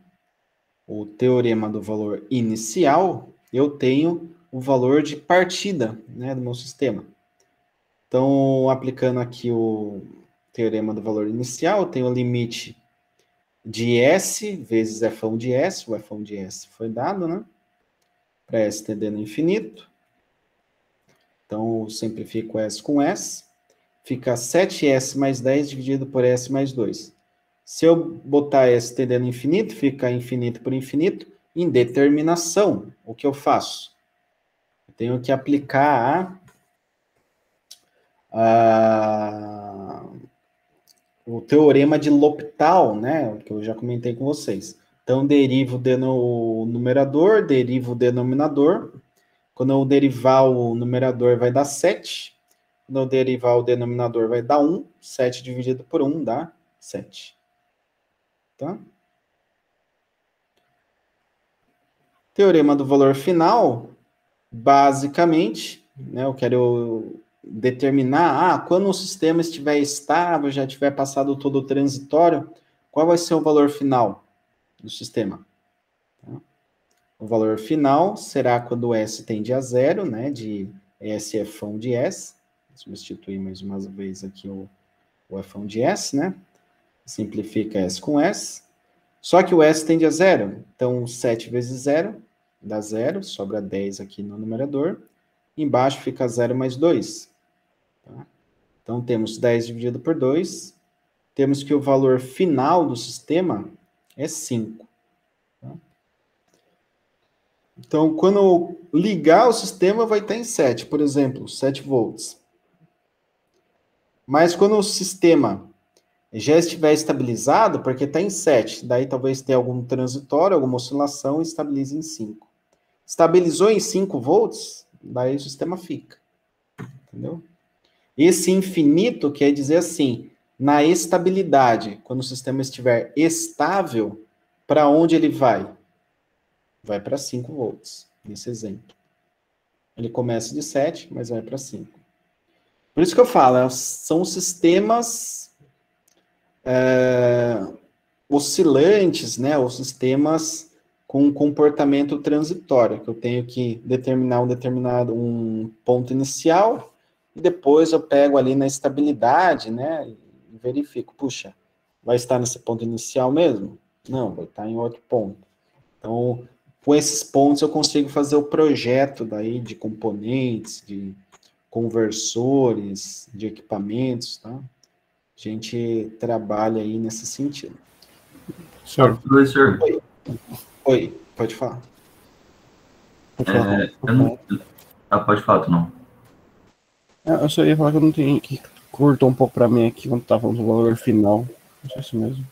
o teorema do valor inicial, eu tenho o valor de partida, né, do meu sistema. Então, aplicando aqui o teorema do valor inicial, eu tenho o limite de S vezes f de S, o f de S foi dado, né? Para S tendendo ao infinito. Então, eu simplifico S com S. Fica 7S mais 10 dividido por S mais 2. Se eu botar S tendendo ao infinito, fica infinito por infinito. Em determinação, o que eu faço? Eu tenho que aplicar o teorema de L'Hopital, né, que eu já comentei com vocês. Então, derivo o numerador, derivo o denominador. Quando eu derivar o numerador, vai dar 7. Quando eu derivar o denominador, vai dar 1. 7 dividido por 1 dá 7. Tá? Teorema do valor final, basicamente, né, eu quero determinar, quando o sistema estiver estável, já tiver passado todo o transitório, qual vai ser o valor final do sistema? Tá? O valor final será quando S tende a zero, né, de S é f de S. Substituir mais uma vez aqui o f de S, né? Simplifica S com S. Só que o S tende a zero. Então, 7 vezes 0 dá 0. Sobra 10 aqui no numerador. Embaixo fica 0 mais 2. Tá? Então, temos 10 dividido por 2. Temos que o valor final do sistema é 5. Tá? Então, quando eu ligar o sistema, vai estar em 7. Por exemplo, 7 volts. Mas quando o sistema já estiver estabilizado, porque está em 7, daí talvez tenha algum transitório, alguma oscilação, e estabilize em 5. Estabilizou em 5 volts, daí o sistema fica. Entendeu? Esse infinito quer dizer assim, na estabilidade, quando o sistema estiver estável, para onde ele vai? Vai para 5 volts, nesse exemplo. Ele começa de 7, mas vai para 5. Por isso que eu falo, são sistemas oscilantes, né, ou sistemas com comportamento transitório, que eu tenho que determinar um ponto inicial, e depois eu pego ali na estabilidade, né, e verifico, puxa, vai estar nesse ponto inicial mesmo? Não, vai estar em outro ponto. Então, com esses pontos eu consigo fazer o projeto daí de componentes, de conversores, de equipamentos, tá? A gente trabalha aí nesse sentido. Senhor. Professor, Oi, pode falar. pode falar, tu não. Eu só ia falar que eu não tenho, que cortou um pouco pra mim aqui quando tava falando do valor final. Não sei se mesmo.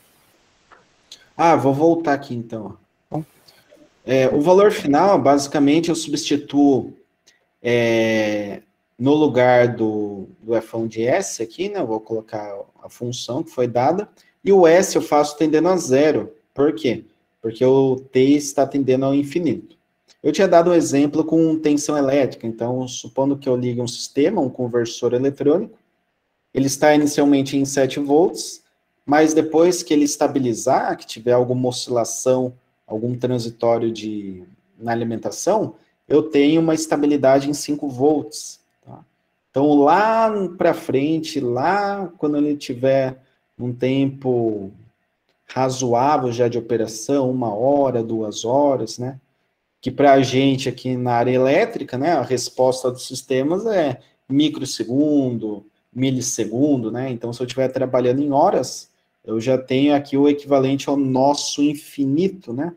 Vou voltar aqui então. O valor final, basicamente, eu substituo no lugar do F1 de S aqui, né? Eu vou colocar a função que foi dada, e o S eu faço tendendo a zero. Por quê? Porque o T está tendendo ao infinito. Eu tinha dado um exemplo com tensão elétrica, então, supondo que eu ligue um sistema, um conversor eletrônico, ele está inicialmente em 7 volts, mas depois que ele estabilizar, que tiver alguma oscilação, algum transitório na alimentação, eu tenho uma estabilidade em 5 volts. Tá? Então, lá para frente, lá quando ele tiver um tempo razoável já de operação, 1 hora, 2 horas, né? Que para a gente aqui na área elétrica, né, a resposta dos sistemas é microsegundo, milissegundo, né? Então, se eu estiver trabalhando em horas, eu já tenho aqui o equivalente ao nosso infinito, né?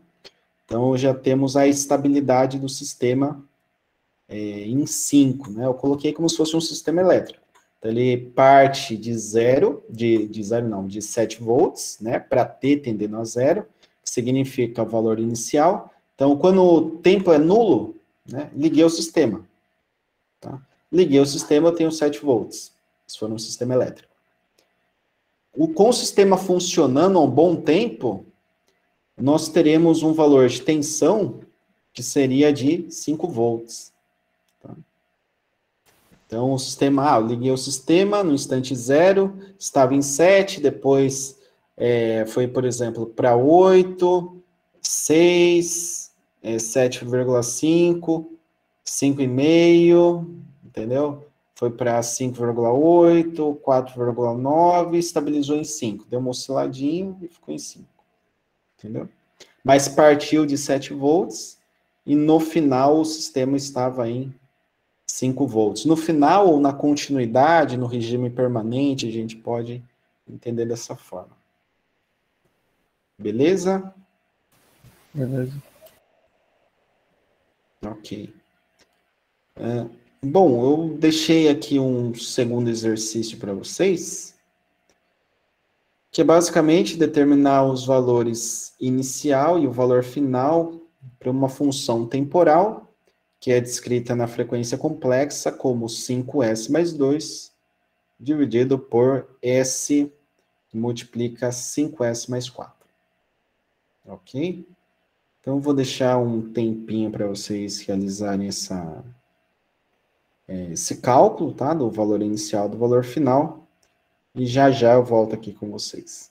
Então, já temos a estabilidade do sistema em 5, né? Eu coloquei como se fosse um sistema elétrico. Então, ele parte de zero, de 7 volts, né? Para T tendendo a zero, que significa o valor inicial. Então, quando o tempo é nulo, né? Liguei o sistema. Tá? Liguei o sistema, eu tenho 7 volts. Se for um sistema elétrico. Com o sistema funcionando há um bom tempo, nós teremos um valor de tensão que seria de 5 volts. Tá? Então, o sistema, eu liguei o sistema no instante zero, estava em 7, depois foi, por exemplo, para 8, 6, 7,5, 5,5, entendeu? Foi para 5,8, 4,9, estabilizou em 5. Deu uma osciladinha e ficou em 5, entendeu? Mas partiu de 7 volts e no final o sistema estava em 5 volts. No final, ou na continuidade, no regime permanente, a gente pode entender dessa forma. Beleza? Beleza. Ok. Bom, eu deixei aqui um segundo exercício para vocês, que é basicamente determinar os valores inicial e o valor final para uma função temporal, que é descrita na frequência complexa como 5s mais 2, dividido por s multiplica 5s mais 4. Ok? Então, vou deixar um tempinho para vocês realizarem esse cálculo, tá? Do valor inicial, do valor final. E já já eu volto aqui com vocês.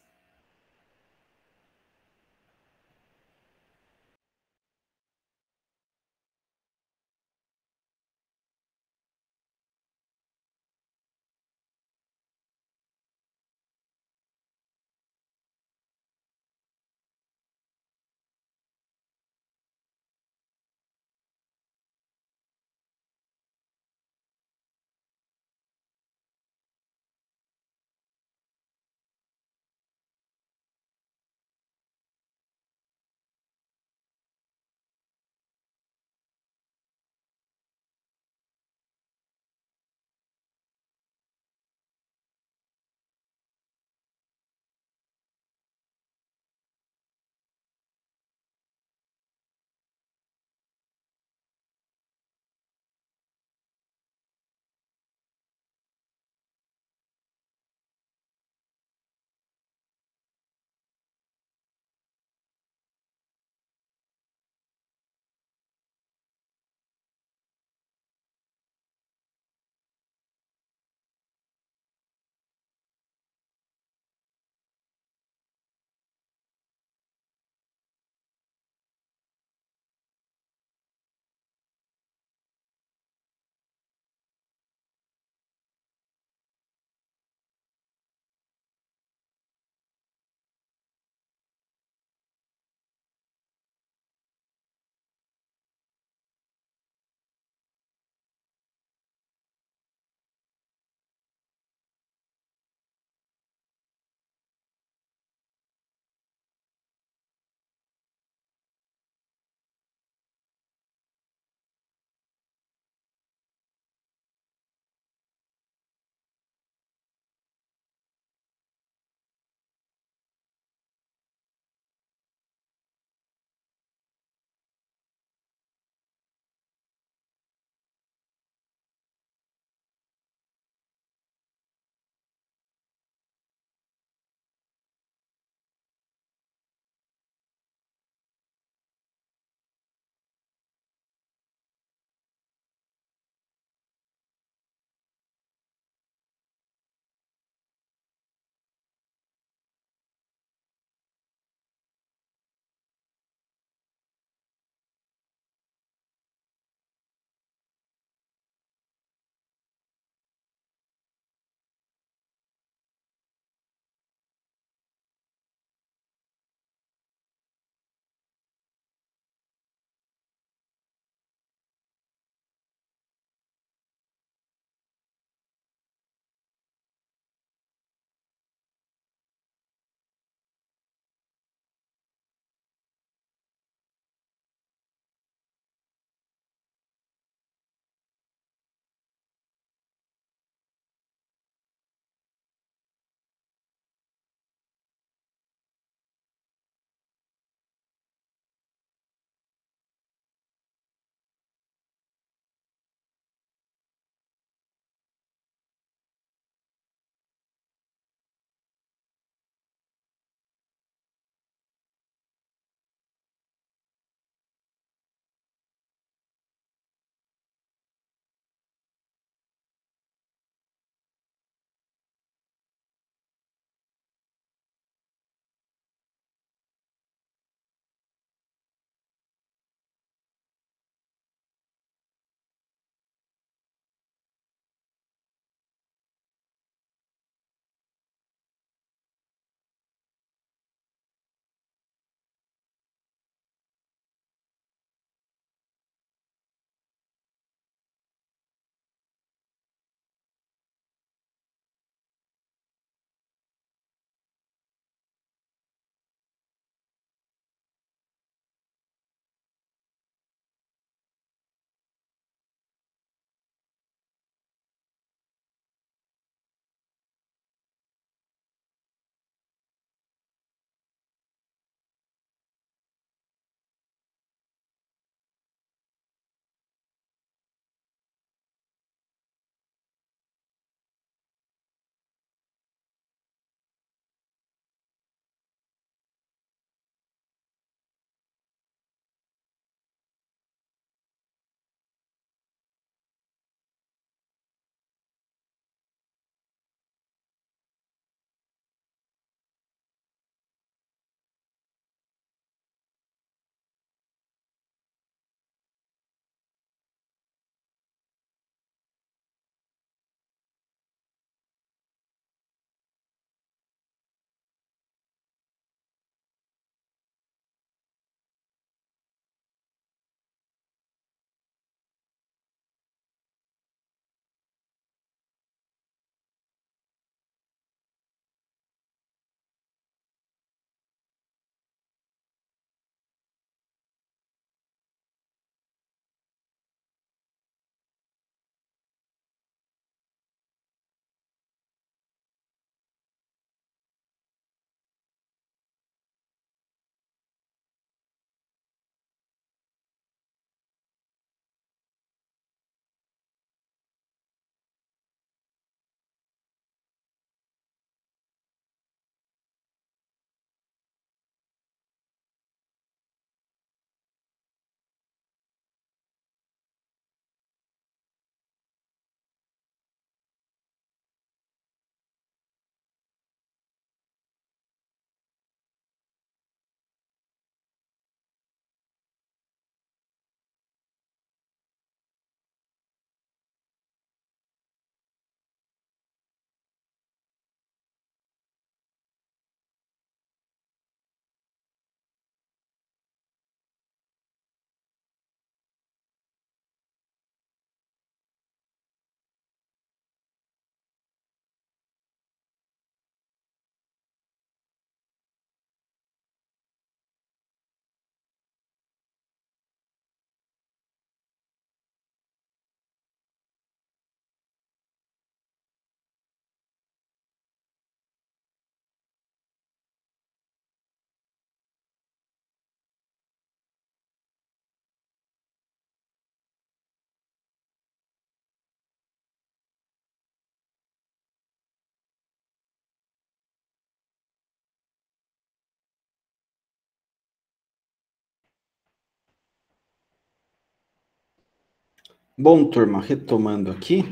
Bom, turma, retomando aqui,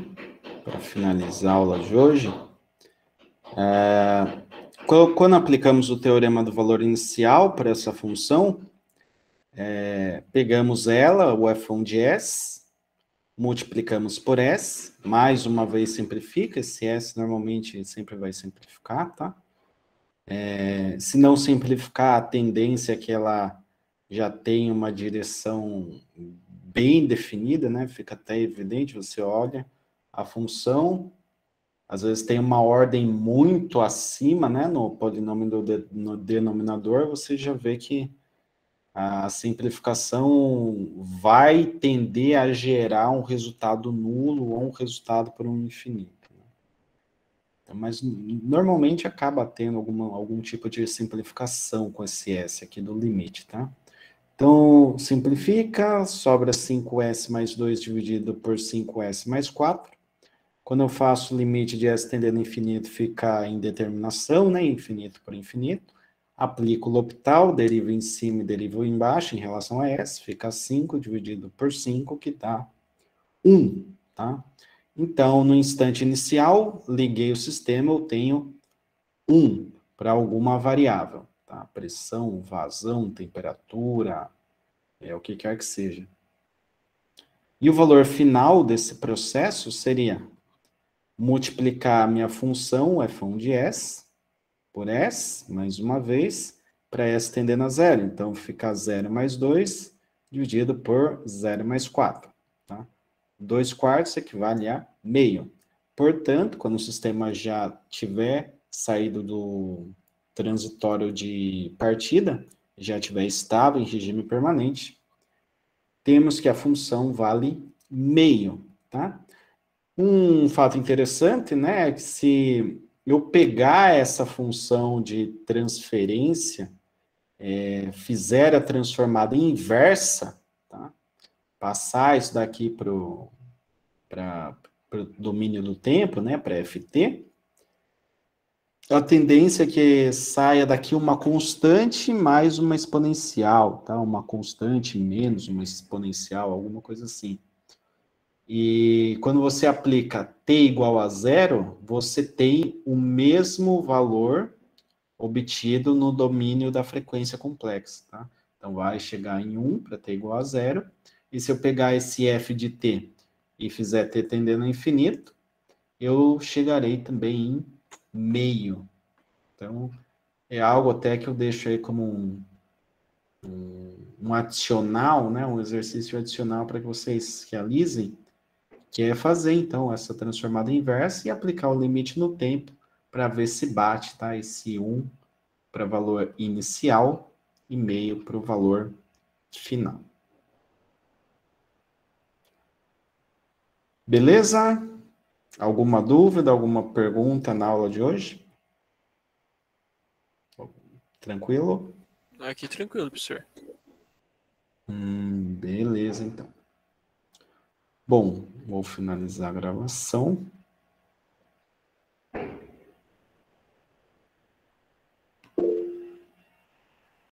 para finalizar a aula de hoje, quando aplicamos o teorema do valor inicial para essa função, pegamos ela, o f1 de S, multiplicamos por S, mais uma vez simplifica, esse S normalmente sempre vai simplificar, tá? Se não simplificar, a tendência é que ela já tenha uma direção bem definida, né? Fica até evidente, você olha a função, às vezes tem uma ordem muito acima, né? No polinômio no denominador, você já vê que a simplificação vai tender a gerar um resultado nulo ou um resultado por um infinito. Mas normalmente acaba tendo algum tipo de simplificação com esse S aqui do limite, tá? Então, simplifica, sobra 5S mais 2 dividido por 5S mais 4. Quando eu faço o limite de S tendendo a infinito, fica em determinação, né? Infinito por infinito. Aplico o L'Hopital, derivo em cima e derivo embaixo em relação a S. Fica 5 dividido por 5, que dá 1, tá? Então, no instante inicial, liguei o sistema, eu tenho 1 para alguma variável, tá? Pressão, vazão, temperatura, o que quer que seja. E o valor final desse processo seria multiplicar a minha função, f1 de S, por S, mais uma vez, para S tendendo a zero. Então, fica 0 mais 2, dividido por 0 mais 4, tá? 2 quartos equivale a meio. Portanto, quando o sistema já tiver saído do transitório de partida, já estiver estável em regime permanente, temos que a função vale meio, tá? Um fato interessante, né, é que se eu pegar essa função de transferência, fizer a transformada inversa, tá? Passar isso daqui para o domínio do tempo, né, para ft, a tendência é que saia daqui uma constante mais uma exponencial, tá? Uma constante menos uma exponencial, alguma coisa assim. E quando você aplica t igual a zero, você tem o mesmo valor obtido no domínio da frequência complexa, tá? Então, vai chegar em 1 para t igual a zero. E se eu pegar esse f de t e fizer t tendendo a infinito, eu chegarei também em meio. Então, é algo até que eu deixo aí como um adicional, né? Um exercício adicional para que vocês realizem, que é fazer, então, essa transformada inversa e aplicar o limite no tempo para ver se bate, tá? Esse 1 para valor inicial e meio para o valor final. Beleza? Alguma dúvida, alguma pergunta na aula de hoje? Tranquilo? Aqui tranquilo, professor. Beleza, então. Bom, vou finalizar a gravação.